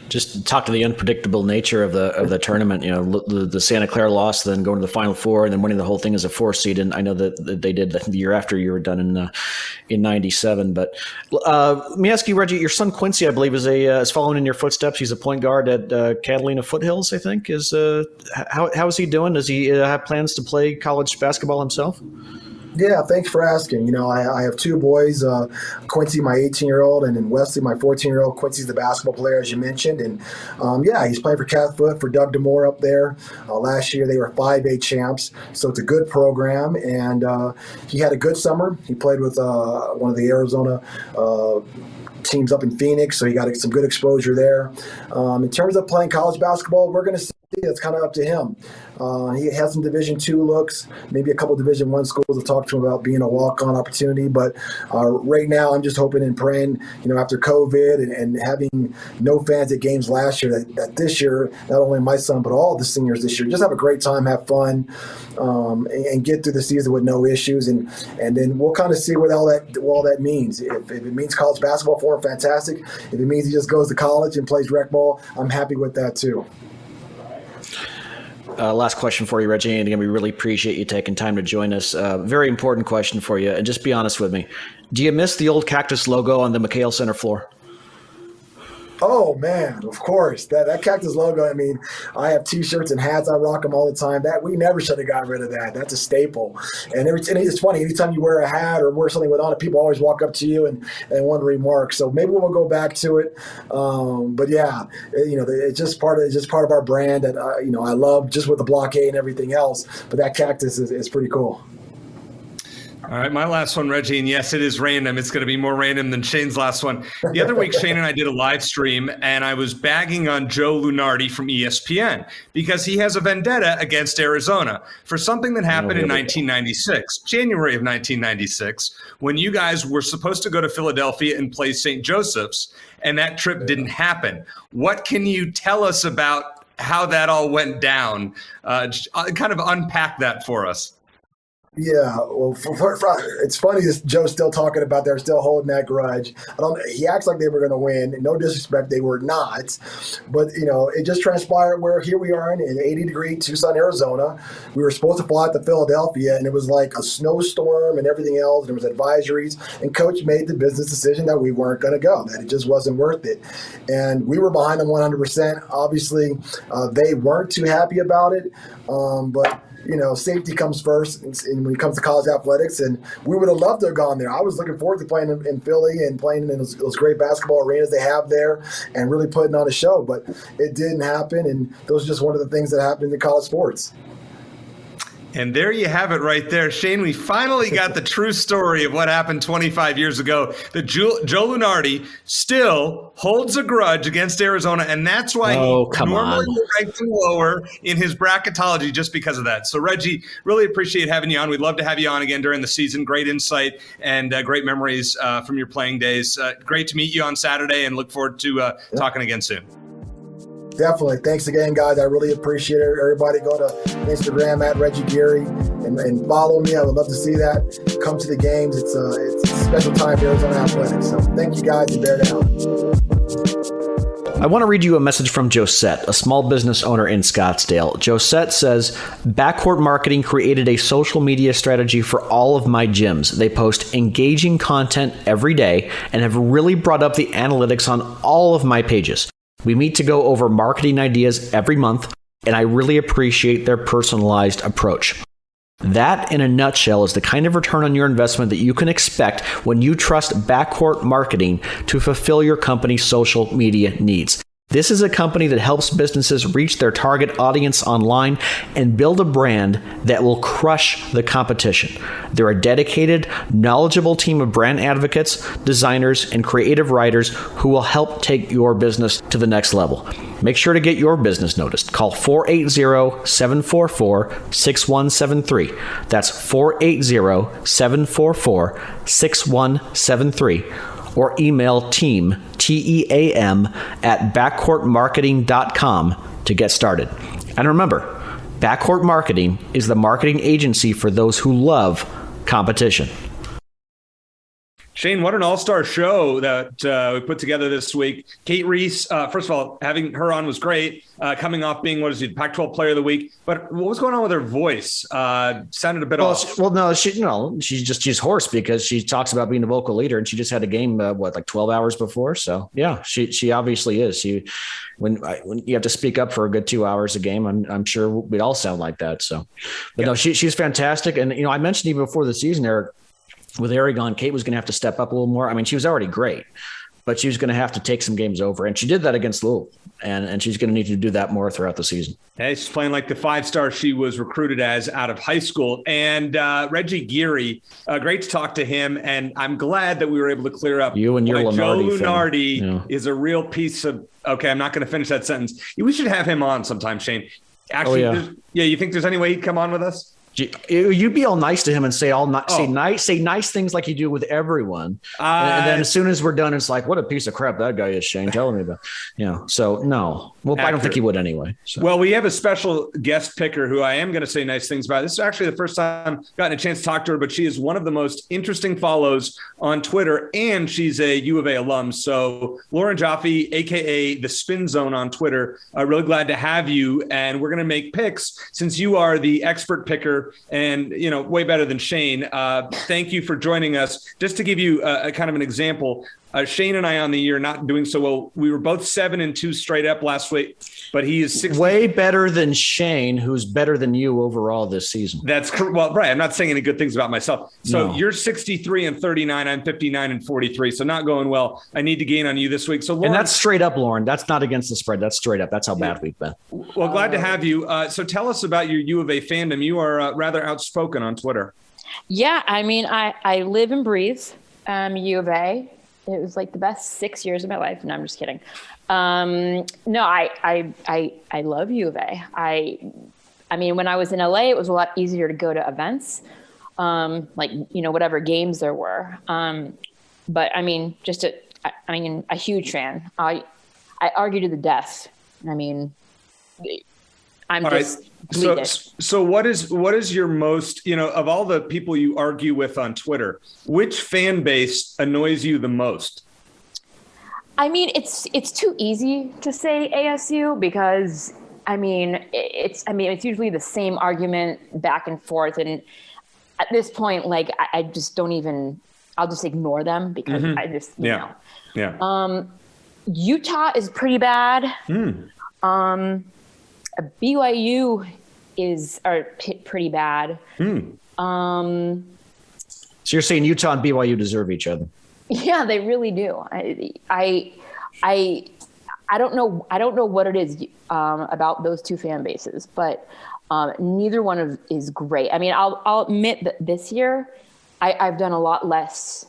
Just talk to the unpredictable nature of the tournament. The Santa Clara loss, then going to the Final Four, and then winning the whole thing as a 4 seed. And I know that they did the year after you were done in '97. But let me ask you, Reggie, your son Quincy, I believe, is following in your footsteps. He's a point guard at Catalina Foothills, I think. How is he doing? Does he have plans to play college basketball himself? Yeah, thanks for asking. I have two boys, Quincy, my 18-year-old, and then Wesley, my 14-year-old. Quincy's the basketball player, as you mentioned. And, he's playing for Cat Foot for Doug DeMore up there. Last year, they were 5A champs, so it's a good program. And he had a good summer. He played with one of the Arizona teams up in Phoenix, so he got some good exposure there. In terms of playing college basketball, we're going to see. It's kind of up to him. He has some Division II looks. Maybe a couple of Division I schools have talked to him about being a walk-on opportunity. But right now, I'm just hoping and praying, after COVID and having no fans at games last year, that this year, not only my son, but all the seniors this year, just have a great time, have fun, and get through the season with no issues. And then we'll kind of see what all that means. If it means college basketball for him, fantastic. If it means he just goes to college and plays rec ball, I'm happy with that too. Last question for you, Reggie, and again, we really appreciate you taking time to join us. Very important question for you, and just be honest with me. Do you miss the old Cactus logo on the McHale Center floor? Oh, man, of course. That Cactus logo, I have T-shirts and hats. I rock them all the time. We never should have got rid of that. That's a staple. And it's funny. Anytime you wear a hat or wear something with on it, people always walk up to you and want to remark. So maybe we'll go back to it. But, yeah, it's just part of our brand that, I love just with the blockade and everything else. But that cactus is pretty cool. All right, my last one, Reggie, and yes, it is random. It's going to be more random than Shane's last one. The other week, Shane and I did a live stream, and I was bagging on Joe Lunardi from ESPN because he has a vendetta against Arizona for something that happened in 1996, January of 1996, when you guys were supposed to go to Philadelphia and play St. Joseph's, and that trip didn't happen. What can you tell us about how that all went down? Kind of unpack that for us. Yeah, well, it's funny that Joe's still talking about they're still holding that grudge. He acts like they were going to win. No disrespect, they were not. But, it just transpired where here we are in 80-degree Tucson, Arizona. We were supposed to fly to Philadelphia, and it was like a snowstorm and everything else. There was advisories, and Coach made the business decision that we weren't going to go, that it just wasn't worth it. And we were behind them 100%. Obviously, they weren't too happy about it, but safety comes first and when it comes to college athletics, and we would have loved to have gone there. I was looking forward to playing in Philly and playing in those great basketball arenas they have there and really putting on a show, but it didn't happen, and those are just one of the things that happen in college sports. And there you have it right there. Shane, we finally got the true story of what happened 25 years ago. That Joe Lunardi still holds a grudge against Arizona, and that's why he normally ranks lower in his bracketology just because of that. So, Reggie, really appreciate having you on. We'd love to have you on again during the season. Great insight and great memories from your playing days. Great to meet you on Saturday, and look forward to talking again soon. Definitely. Thanks again, guys. I really appreciate it. Everybody go to Instagram at Reggie Geary and follow me. I would love to see that. Come to the games. It's a special time for Arizona athletics. So thank you, guys, and bear down. I want to read you a message from Josette, a small business owner in Scottsdale. Josette says, Backcourt Marketing created a social media strategy for all of my gyms. They post engaging content every day and have really brought up the analytics on all of my pages. We meet to go over marketing ideas every month, and I really appreciate their personalized approach. That, in a nutshell, is the kind of return on your investment that you can expect when you trust Backcourt Marketing to fulfill your company's social media needs. This is a company that helps businesses reach their target audience online and build a brand that will crush the competition. They're a dedicated, knowledgeable team of brand advocates, designers, and creative writers who will help take your business to the next level. Make sure to get your business noticed. Call 480-744-6173. That's 480-744-6173. Or email team, TEAM, at backcourtmarketing.com to get started. And remember, Backcourt Marketing is the marketing agency for those who love competition. Shane, what an all-star show that we put together this week. Cate Reese, first of all, having her on was great. Coming off being, Pac-12 Player of the Week. But what was going on with her voice? Sounded a bit off. She's hoarse because she talks about being a vocal leader, and she just had a game, 12 hours before. So yeah, she obviously is. When you have to speak up for a good 2 hours a game, I'm sure we'd all sound like that. So, but no, she's fantastic. And I mentioned even before the season, Eric, with Aragon, Cate was going to have to step up a little more. I mean, she was already great, but she was going to have to take some games over. And she did that against Louisville. And she's going to need to do that more throughout the season. Hey, she's playing like the 5-star she was recruited as out of high school. And Reggie Geary, great to talk to him. And I'm glad that we were able to clear up. You and your Lunardi Joe Lunardi is a real piece of – okay, I'm not going to finish that sentence. We should have him on sometime, Shane. Actually, you think there's any way he'd come on with us? You'd be all nice to him and say nice things like you do with everyone, and then as soon as we're done, it's like, what a piece of crap that guy is, Shane. Telling me about, So no, well, I don't think he would anyway. So. Well, we have a special guest picker who I am going to say nice things about. This is actually the first time I've gotten a chance to talk to her, but she is one of the most interesting follows on Twitter, and she's a U of A alum. So Lauren Joffe, aka the Spin Zone on Twitter, really glad to have you, and we're going to make picks since you are the expert picker. And, way better than Shane. Thank you for joining us. Just to give you a kind of an example, Shane and I on the year not doing so well. We were both 7-2 straight up last week, but he is 60. Way better than Shane, who's better than you overall this season. That's well, right. I'm not saying any good things about myself. So You're 63-39. I'm 59-43. So not going well. I need to gain on you this week. So Lauren, and that's straight up, Lauren. That's not against the spread. That's straight up. That's how bad we've been. Well, glad to have you. So tell us about your U of A fandom. You are rather outspoken on Twitter. Yeah, I mean, I live and breathe U of A. It was like the best 6 years of my life. No, I'm just kidding. No, I love U of A. I mean, when I was in LA, it was a lot easier to go to events, whatever games there were. But I mean, a huge fan. I argue to the death. I mean, I'm all just right. So what is your most, of all the people you argue with on Twitter, which fan base annoys you the most? I mean, it's too easy to say ASU because it's usually the same argument back and forth. And at this point, I just don't even, I'll just ignore them because I just, Yeah. Utah is pretty bad. BYU are pretty bad. So you're saying Utah and BYU deserve each other? Yeah, they really do. I don't know. I don't know what it is about those two fan bases, but neither one is great. I mean, I'll admit that this year I've done a lot less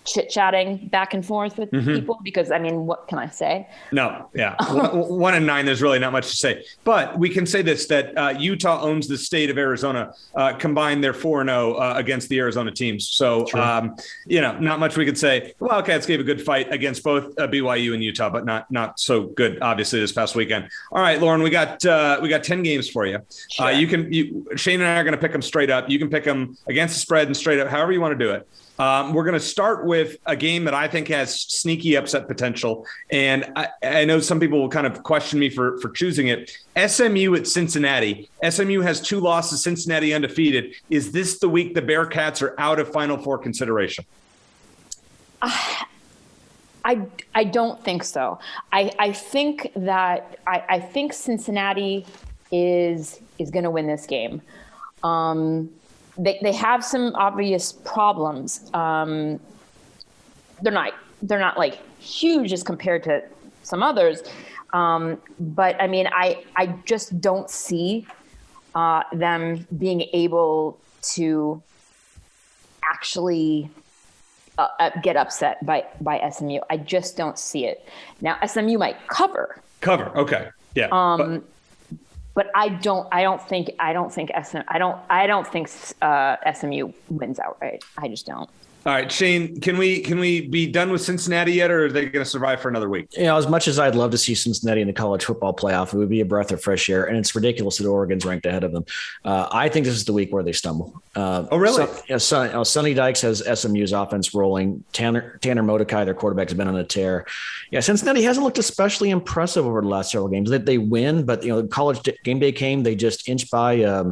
chit-chatting back and forth with people because, I mean, what can I say? No, yeah. 1-9, there's really not much to say. But we can say this, that Utah owns the state of Arizona, combined they're 4-0 against the Arizona teams. So, not much we could say. The Wildcats gave a good fight against both BYU and Utah, but not so good, obviously, this past weekend. All right, Lauren, we got 10 games for you. Sure. Shane and I are going to pick them straight up. You can pick them against the spread and straight up, however you want to do it. We're going to start with a game that I think has sneaky upset potential. And I know some people will kind of question me for choosing it. SMU at Cincinnati. SMU has 2 losses, Cincinnati undefeated. Is this the week the Bearcats are out of Final Four consideration? I don't think so. I think that I think Cincinnati is going to win this game. They have some obvious problems. They're not like huge as compared to some others. But I mean, I just don't see them being able to actually get upset by SMU. I just don't see it. Now SMU might cover. Okay. Yeah. But I don't think SMU wins outright. I just don't. All right, Shane, can we be done with Cincinnati yet, or are they going to survive for another week? As much as I'd love to see Cincinnati in the college football playoff, it would be a breath of fresh air, and it's ridiculous that Oregon's ranked ahead of them. I think this is the week where they stumble. Oh, really? Sonny Dykes has SMU's offense rolling. Tanner Mordecai, their quarterback, has been on a tear. Yeah, Cincinnati hasn't looked especially impressive over the last several games. They win, but the college game day came, they just inched by.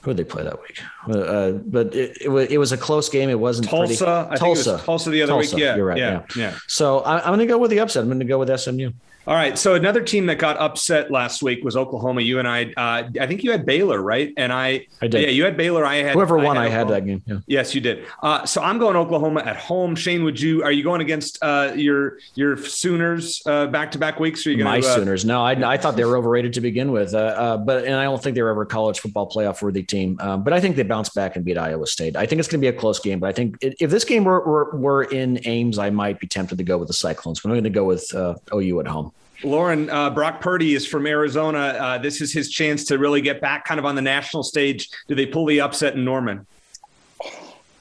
Who did they play that week? But it was a close game. It wasn't Tulsa. I think it was Tulsa the other week. Yeah, you're right. Yeah. So I'm going to go with the upset. I'm going to go with SMU. All right. So another team that got upset last week was Oklahoma. You and I think you had Baylor, right? And I did. Yeah, you had Baylor. I had whoever won. I had that game. Yeah. Yes, you did. So I'm going Oklahoma at home. Shane, are you going against your Sooners back-to-back weeks? Or are you my Sooners? No, I thought they were overrated to begin with. And I don't think they were ever a college football playoff worthy team. But I think they bounced back and beat Iowa State. I think it's going to be a close game. But I think if this game were in Ames, I might be tempted to go with the Cyclones. But I'm going to go with OU at home. Lauren, Brock Purdy is from Arizona. This is his chance to really get back kind of on the national stage. Do they pull the upset in Norman?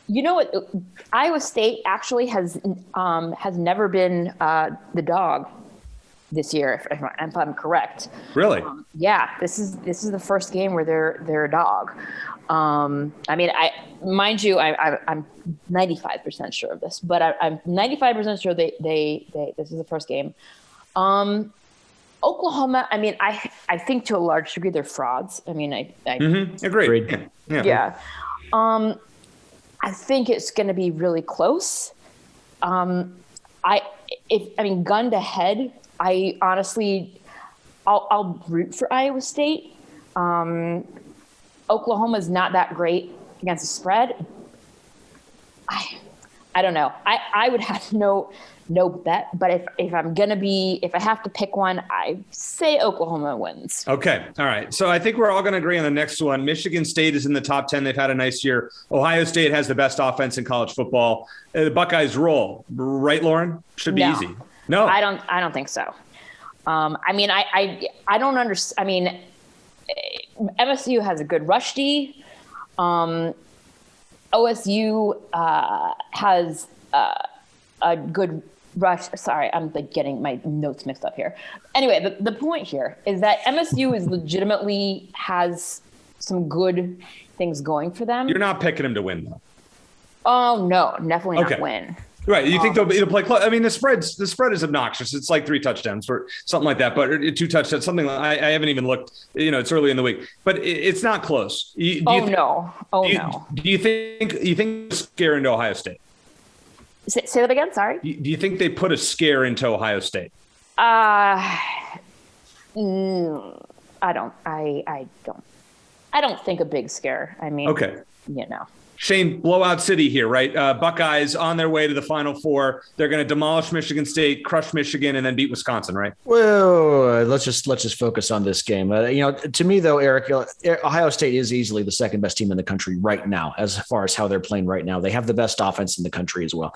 You know what? Iowa State actually has never been the dog this year, if I'm correct. Really? Yeah. This is the first game where they're a dog. I mean, mind you, I'm 95% sure of this, but I'm 95% sure they this is the first game. Oklahoma, I mean, I think to a large degree they're frauds. I mean, I agreed. Yeah. I think it's going to be really close. Gun to head, I honestly, I'll root for Iowa State. Oklahoma's not that great against the spread. I don't know. I would have no bet, but if I have to pick one, I say Oklahoma wins. Okay. All right. So I think we're all going to agree on the next one. Michigan State is in the top 10. They've had a nice year. Ohio State has the best offense in college football. The Buckeyes roll, right, Lauren? Should be easy. No, I don't think so. I mean, I don't understand. I mean, MSU has a good rush D. OSU has a good rush. Sorry, I'm like getting my notes mixed up here. Anyway, the point here is that MSU is legitimately has some good things going for them. You're not picking them to win, though. Oh no, definitely not win. Right. You think they'll play close? I mean, the spread is obnoxious. It's like 3 touchdowns or something like that, but 2 touchdowns, something like I haven't even looked, it's early in the week, but it's not close. Do you think scare into Ohio State? Say that again. Sorry. Do you think they put a scare into Ohio State? I don't. I don't think a big scare. I mean, okay. Shane, blowout city here, right? Buckeyes on their way to the Final Four. They're going to demolish Michigan State, crush Michigan, and then beat Wisconsin, right? Well, let's just focus on this game. To me, though, Eric, Ohio State is easily the second best team in the country right now, as far as how they're playing right now. They have the best offense in the country as well.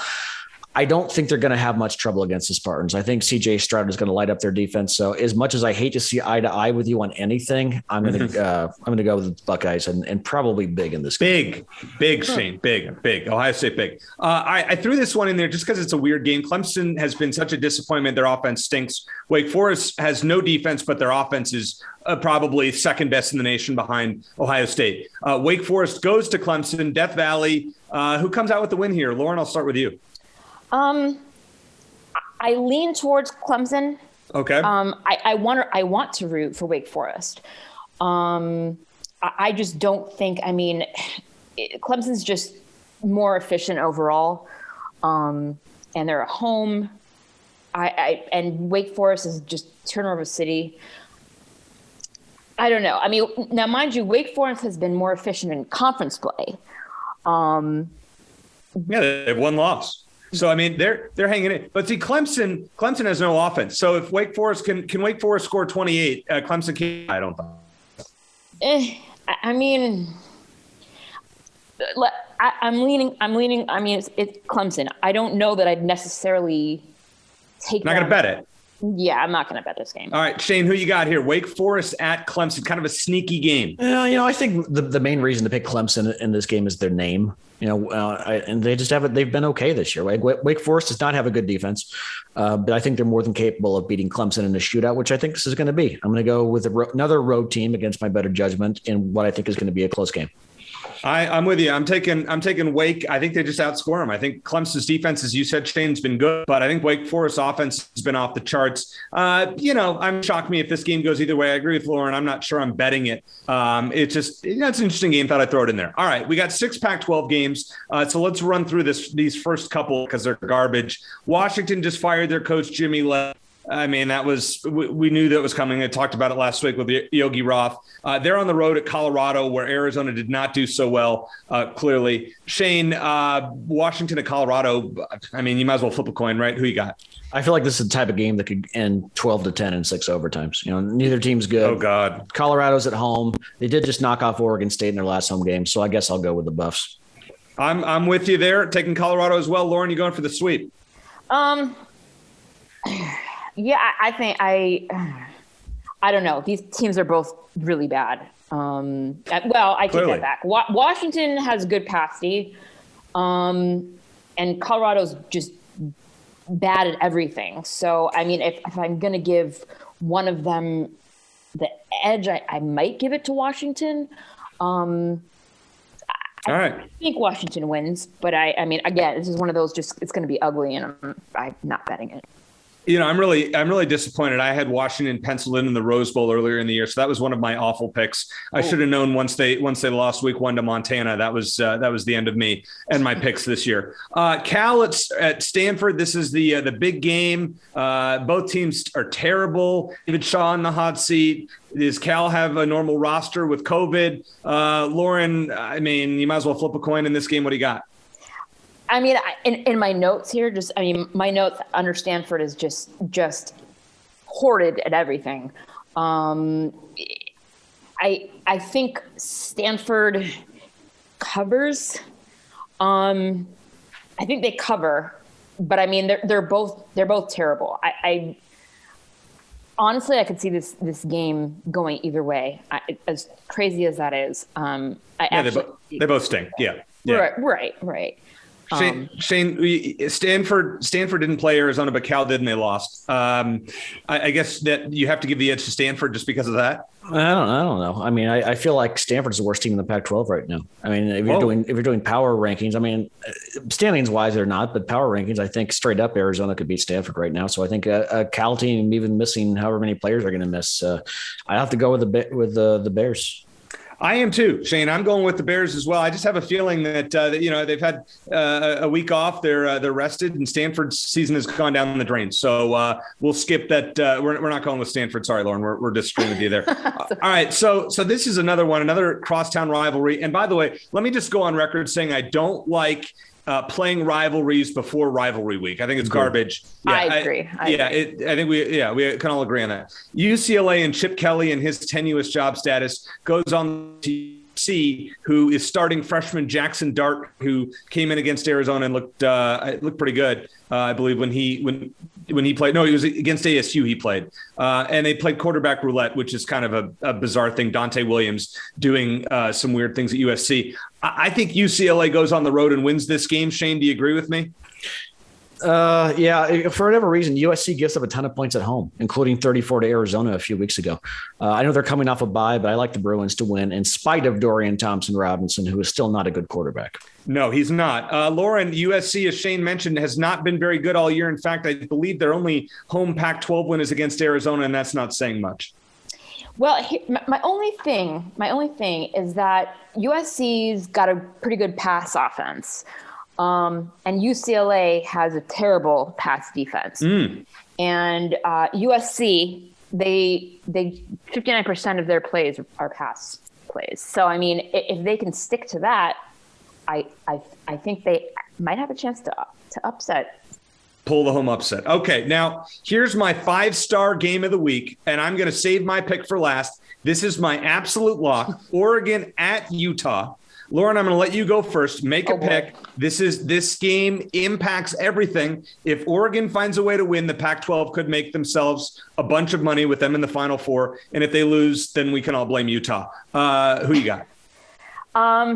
I don't think they're going to have much trouble against the Spartans. I think C.J. Stroud is going to light up their defense. So as much as I hate to see eye to eye with you on anything, I'm going to go with the Buckeyes and probably big in this game. Big, Shane, big. Ohio State, big. I threw this one in there just because it's a weird game. Clemson has been such a disappointment. Their offense stinks. Wake Forest has no defense, but their offense is probably second best in the nation behind Ohio State. Wake Forest goes to Clemson, Death Valley. Who comes out with the win here? Lauren, I'll start with you. I lean towards Clemson. Okay. I want to root for Wake Forest. I just don't think. I mean, Clemson's just more efficient overall, and they're at home. And Wake Forest is just turnover city. I don't know. I mean, now mind you, Wake Forest has been more efficient in conference play. Yeah, they have one loss. So I mean, they're hanging in. But see, Clemson has no offense. So if Wake Forest can Wake Forest score 28, Clemson can't. I don't think. I mean, I'm leaning. I mean, it's Clemson. I don't know that I'd necessarily take. Not going to bet it. Yeah, I'm not going to bet this game. All right, Shane, who you got here? Wake Forest at Clemson, kind of a sneaky game. I think the main reason to pick Clemson in this game is their name. And they just haven't. They've been okay this year. Wake Forest does not have a good defense, but I think they're more than capable of beating Clemson in a shootout, which I think this is going to be. I'm going to go with another road team against my better judgment in what I think is going to be a close game. I'm with you. I'm taking Wake. I think they just outscore them. I think Clemson's defense, as you said, Shane's been good, but I think Wake Forest's offense has been off the charts. I'm shocked me if this game goes either way. I agree with Lauren. I'm not sure I'm betting it. It's just, it's an interesting game. Thought I'd throw it in there. All right. We got 6 Pac-12 games. So let's run through these first couple because they're garbage. Washington just fired their coach, Jimmy Love. I mean, we knew that was coming. I talked about it last week with Yogi Roth. They're on the road at Colorado, where Arizona did not do so well, clearly. Shane, Washington at Colorado, I mean, you might as well flip a coin, right? Who you got? I feel like this is the type of game that could end 12-10 in 6 overtimes. Neither team's good. Oh, God. Colorado's at home. They did just knock off Oregon State in their last home game, so I guess I'll go with the Buffs. I'm with you there, taking Colorado as well. Lauren, you going for the sweep? Yeah, I think I don't know. These teams are both really bad. I take that back. Washington has good pasty, and Colorado's just bad at everything. So, I mean, if I'm going to give one of them the edge, I might give it to Washington. All right. I think Washington wins, but I mean, again, this is one of those it's going to be ugly, and I'm not betting it. I'm really disappointed. I had Washington penciled in the Rose Bowl earlier in the year, so that was one of my awful picks. I should have known once they lost week 1 to Montana. That was the end of me and my picks this year. Cal at Stanford. This is the big game. Both teams are terrible. David Shaw in the hot seat. Does Cal have a normal roster with COVID? Lauren, I mean, you might as well flip a coin in this game. What do you got? I mean, in my notes here, my notes under Stanford is just horrid at everything. I think Stanford covers. I think they cover, but I mean they're both terrible. I honestly, I could see this game going either way. As crazy as that is, they both stink. Yeah. Right. Shane, Stanford didn't play Arizona, but Cal did, and they lost. I guess that you have to give the edge to Stanford just because of that. I don't know. I mean, I feel like Stanford's the worst team in the Pac-12 right now. I mean, if you're doing power rankings, I mean, standings wise they're not, but power rankings, I think straight up Arizona could beat Stanford right now. So I think a Cal team, even missing however many players are going to miss, I have to go with the Bears. I am too, Shane. I'm going with the Bears as well. I just have a feeling that they've had a week off. They're rested, and Stanford's season has gone down the drain. So we'll skip that. We're not going with Stanford. Sorry, Lauren. We're disagreeing with you there. All right. So this is another crosstown rivalry. And by the way, let me just go on record saying I don't like playing rivalries before rivalry week. I think it's garbage. Yeah, I agree. I think we can all agree on that. UCLA and Chip Kelly and his tenuous job status goes on to see who is starting freshman Jackson Dart, who came in against Arizona and looked pretty good. I believe when he played. No, he was against ASU. He played, and they played quarterback roulette, which is kind of a bizarre thing. Dante Williams doing some weird things at USC. I think UCLA goes on the road and wins this game. Shane, do you agree with me? Yeah, for whatever reason, USC gives up a ton of points at home, including 34 to Arizona a few weeks ago. I know they're coming off a bye, but I like the Bruins to win in spite of Dorian Thompson-Robinson, who is still not a good quarterback. No, he's not. Lauren, USC, as Shane mentioned, has not been very good all year. In fact, I believe their only home Pac-12 win is against Arizona, and that's not saying much. Well, my only thing is that USC's got a pretty good pass offense. And UCLA has a terrible pass defense. And USC, they 59% of their plays are pass plays. So, I mean, if they can stick to that, I think they might have a chance to upset. Pull the home upset. Okay, now here's my 5-star game of the week, and I'm going to save my pick for last. This is my absolute lock. Oregon at Utah. Lauren, I'm going to let you go first. Make a pick. This game impacts everything. If Oregon finds a way to win, the Pac-12 could make themselves a bunch of money with them in the Final Four. And if they lose, then we can all blame Utah. Who you got? I'm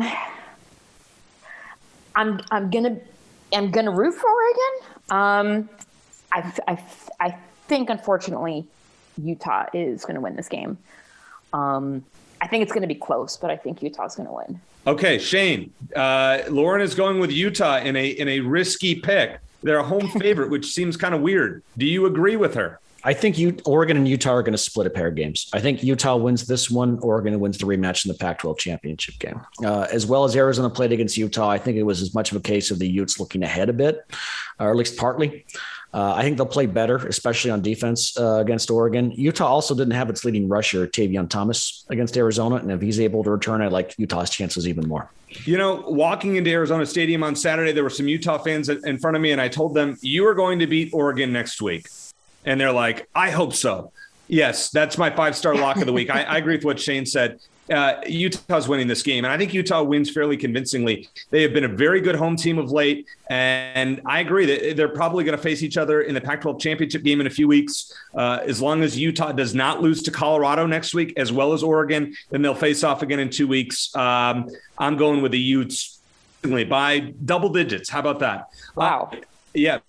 gonna root for Oregon. I think unfortunately Utah is going to win this game. I think it's going to be close, but I think Utah's going to win. Okay, Shane. Lauren is going with Utah in a risky pick. They're a home favorite, which seems kind of weird. Do you agree with her? I think Oregon and Utah are going to split a pair of games. I think Utah wins this one. Oregon wins the rematch in the Pac-12 championship game. As well as Arizona played against Utah, I think it was as much of a case of the Utes looking ahead a bit, or at least partly. I think they'll play better, especially on defense against Oregon. Utah also didn't have its leading rusher, Tavion Thomas, against Arizona. And if he's able to return, I like Utah's chances even more. You know, walking into Arizona Stadium on Saturday, there were some Utah fans in front of me, and I told them, you are going to beat Oregon next week. And they're like, I hope so. Yes, that's my 5-star lock of the week. I agree with what Shane said. Utah's winning this game, and I think Utah wins fairly convincingly. They have been a very good home team of late, and I agree that they're probably going to face each other in the Pac-12 championship game in a few weeks. As long as Utah does not lose to Colorado next week, as well as Oregon, then they'll face off again in 2 weeks. I'm going with the Utes by double digits. How about that? Wow. Yeah.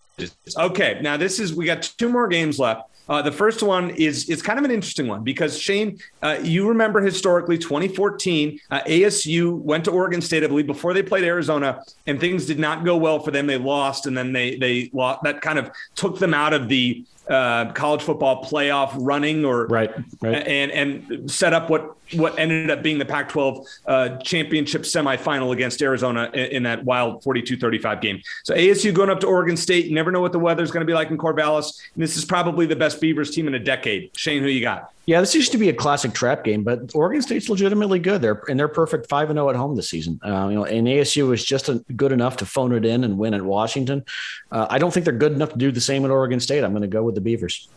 Okay, now we got 2 more games left. The first one is kind of an interesting one because, Shane, you remember historically 2014, ASU went to Oregon State, I believe, before they played Arizona, and things did not go well for them. They lost, and then they lost. That kind of took them out of the college football playoff running, right. and set up what ended up being the Pac-12 championship semifinal against Arizona in that wild 42-35 game. So ASU going up to Oregon State. You never know what the weather's going to be like in Corvallis. And this is probably the best Beavers team in a decade. Shane, who you got? Yeah, this used to be a classic trap game, but Oregon State's legitimately good. They're perfect 5-0 at home this season. And ASU was just good enough to phone it in and win at Washington. I don't think they're good enough to do the same at Oregon State. I'm going to go with the Beavers.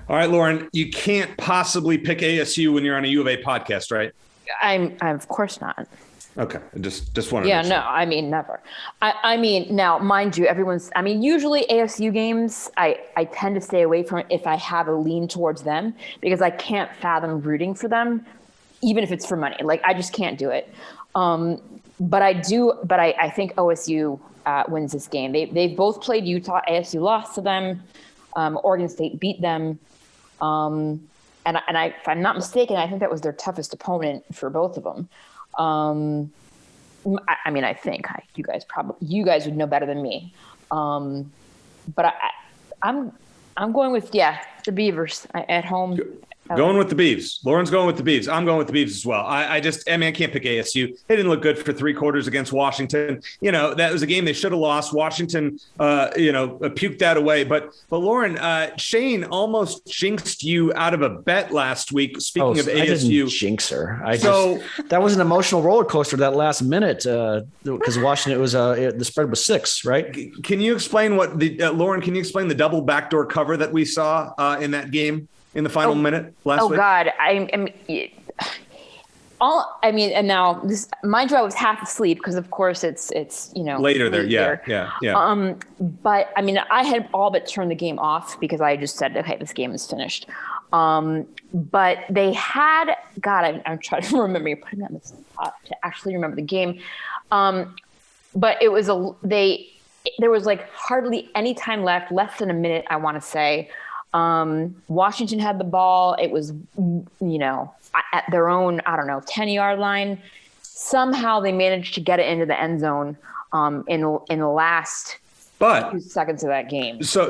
All right, Lauren, you can't possibly pick ASU when you're on a U of A podcast, right? I'm of course not. Okay, just wanted. Yeah, no, I mean never. I mean now, mind you, usually ASU games, I tend to stay away from it if I have a lean towards them because I can't fathom rooting for them, even if it's for money. Like I just can't do it. But I do. But I think OSU wins this game. They both played Utah. ASU lost to them. Oregon State beat them. And if I'm not mistaken, I think that was their toughest opponent for both of them. I think you guys would know better than me. But I'm going with the Beavers at home. Going with the Beavs. Lauren's going with the Beavs. I'm going with the Beavs as well. I can't pick ASU. They didn't look good for 3 quarters against Washington. You know, that was a game they should have lost. Washington, puked that away. But Lauren, Shane almost jinxed you out of a bet last week. Speaking of ASU. I didn't jinx her. That was an emotional roller coaster that last minute because Washington, the spread was 6, right? Can you explain Lauren, can you explain the double backdoor cover that we saw in that game? In the final minute last week? Oh God, and now this, mind you, I was half asleep because of course it's later there, yeah. But I mean, I had all but turned the game off because I just said, okay, this game is finished. But they had, God, I'm trying to remember. You're putting me on the spot to actually remember the game. But it was there was like hardly any time left, less than a minute, I want to say. Washington had the ball. It was, at their own, 10-yard line. Somehow they managed to get it into the end zone in the last 2 seconds of that game. So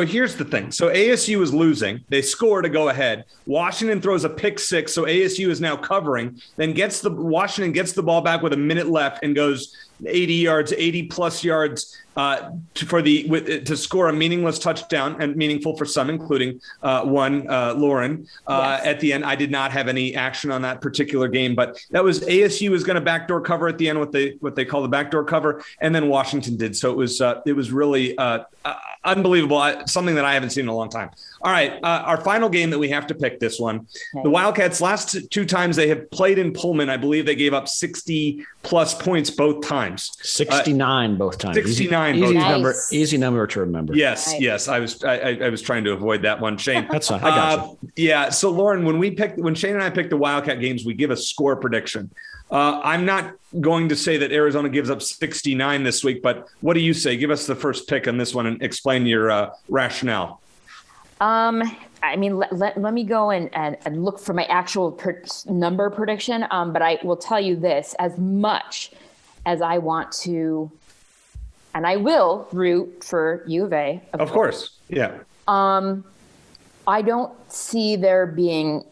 here's the thing. So ASU is losing. They score to go ahead. Washington throws a pick six. So ASU is now covering. Then Washington gets the ball back with a minute left and goes 80 plus yards to score a meaningless touchdown, and meaningful for some, including one Lauren. Yes. At the end, I did not have any action on that particular game, but that was ASU was going to backdoor cover at the end, what they call the backdoor cover, and then Washington did. So it was really unbelievable, something that I haven't seen in a long time. All right, our final game that we have to pick this one. Okay. The Wildcats, last 2 times they have played in Pullman, I believe they gave up 60-plus points both times. 69 both times. 69 easy both number, times. Easy number to remember. Yes, yes. I was trying to avoid that one, Shane. That's fine. I got you. Yeah. So Lauren, when Shane and I pick the Wildcat games, we give a score prediction. I'm not going to say that Arizona gives up 69 this week, but what do you say? Give us the first pick on this one and explain your rationale. Let me go and look for my actual number prediction. But I will tell you this: as much as I want to, and I will root for U of A, of course. Yeah. I don't see there being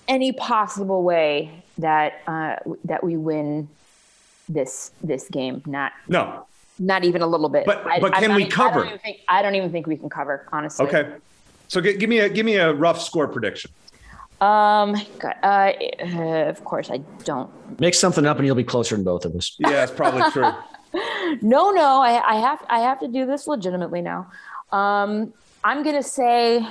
any possible way that we win this game. Not even a little bit. But can we cover? I don't even think we can cover, honestly. Okay. So give me a rough score prediction. Of course I don't. Make something up and you'll be closer than both of us. Yeah, it's probably true. No, I have to do this legitimately now. I'm gonna say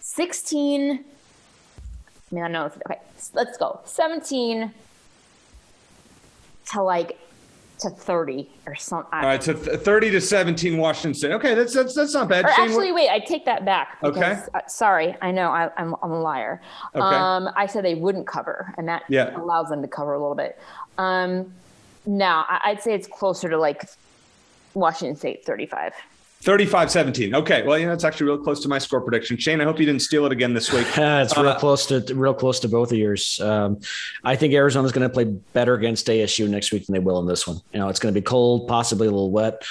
16. I mean, I know. Okay, let's go 17 to 30 or something. All right, so 30 to 17, Washington State. Okay, that's not bad. Or actually, wait, I take that back. Because, okay. Sorry, I know I'm a liar. Okay. I said they wouldn't cover, and that allows them to cover a little bit. Now, I'd say it's closer to Washington State 35. 35-17. Okay, well, it's actually real close to my score prediction. Shane, I hope you didn't steal it again this week. It's real close to both of yours. I think Arizona's going to play better against ASU next week than they will in this one. It's going to be cold, possibly a little wet.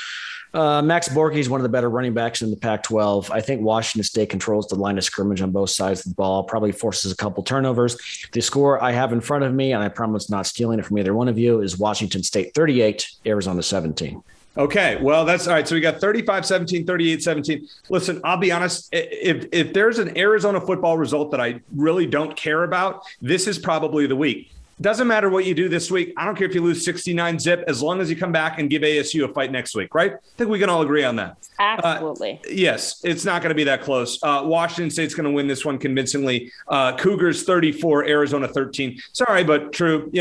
Max Borky is one of the better running backs in the Pac-12. I think Washington State controls the line of scrimmage on both sides of the ball, probably forces a couple turnovers. The score I have in front of me, and I promise not stealing it from either one of you, is Washington State 38, Arizona 17. Okay, well, that's all right. So we got 35-17, 38-17. Listen, I'll be honest. If there's an Arizona football result that I really don't care about, this is probably the week. Doesn't matter what you do this week. I don't care if you lose 69 zip, as long as you come back and give ASU a fight next week, right? I think we can all agree on that. Absolutely. Yes, it's not going to be that close. Washington State's going to win this one convincingly. Cougars 34, Arizona 13. Sorry, but true.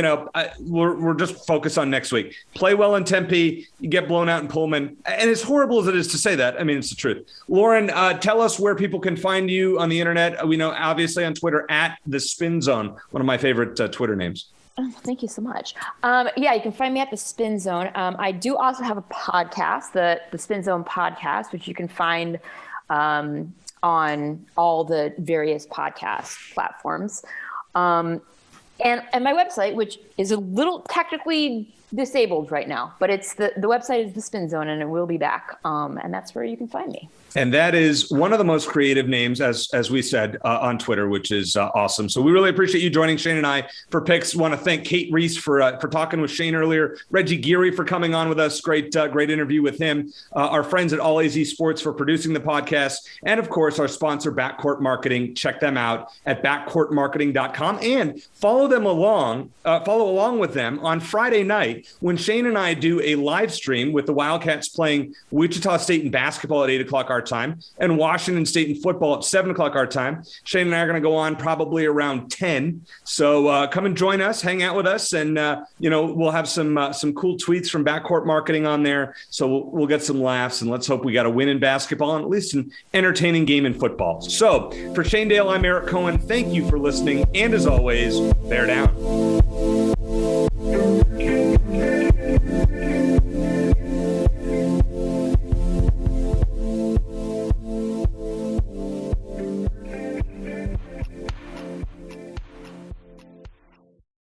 We're just focused on next week. Play well in Tempe. You get blown out in Pullman. And as horrible as it is to say that, I mean, it's the truth. Lauren, tell us where people can find you on the internet. We know, obviously, on Twitter, @TheSpinZone, one of my favorite Twitter names. Oh, thank you so much. You can find me at the Spin Zone. I do also have a podcast, the Spin Zone podcast, which you can find on all the various podcast platforms. And my website, which is a little technically disabled right now, but it's the website is the Spin Zone, and it will be back. And that's where you can find me. And that is one of the most creative names, as we said, on Twitter, which is awesome. So we really appreciate you joining Shane and I for picks. Want to thank Cate Reese for talking with Shane earlier. Reggie Geary for coming on with us. Great interview with him. Our friends at All AZ Sports for producing the podcast. And, of course, our sponsor, Backcourt Marketing. Check them out at backcourtmarketing.com. And follow along with them on Friday night night when Shane and I do a live stream with the Wildcats playing Wichita State in basketball at 8 o'clock our time and Washington State in football at 7 o'clock our time. Shane and I are going to go on probably around 10. So come and join us, hang out with us, and we'll have some cool tweets from Backcourt Marketing on there. So we'll get some laughs, and let's hope we got a win in basketball and at least an entertaining game in football. So for Shane Dale, I'm Eric Cohen. Thank you for listening, and as always, bear down.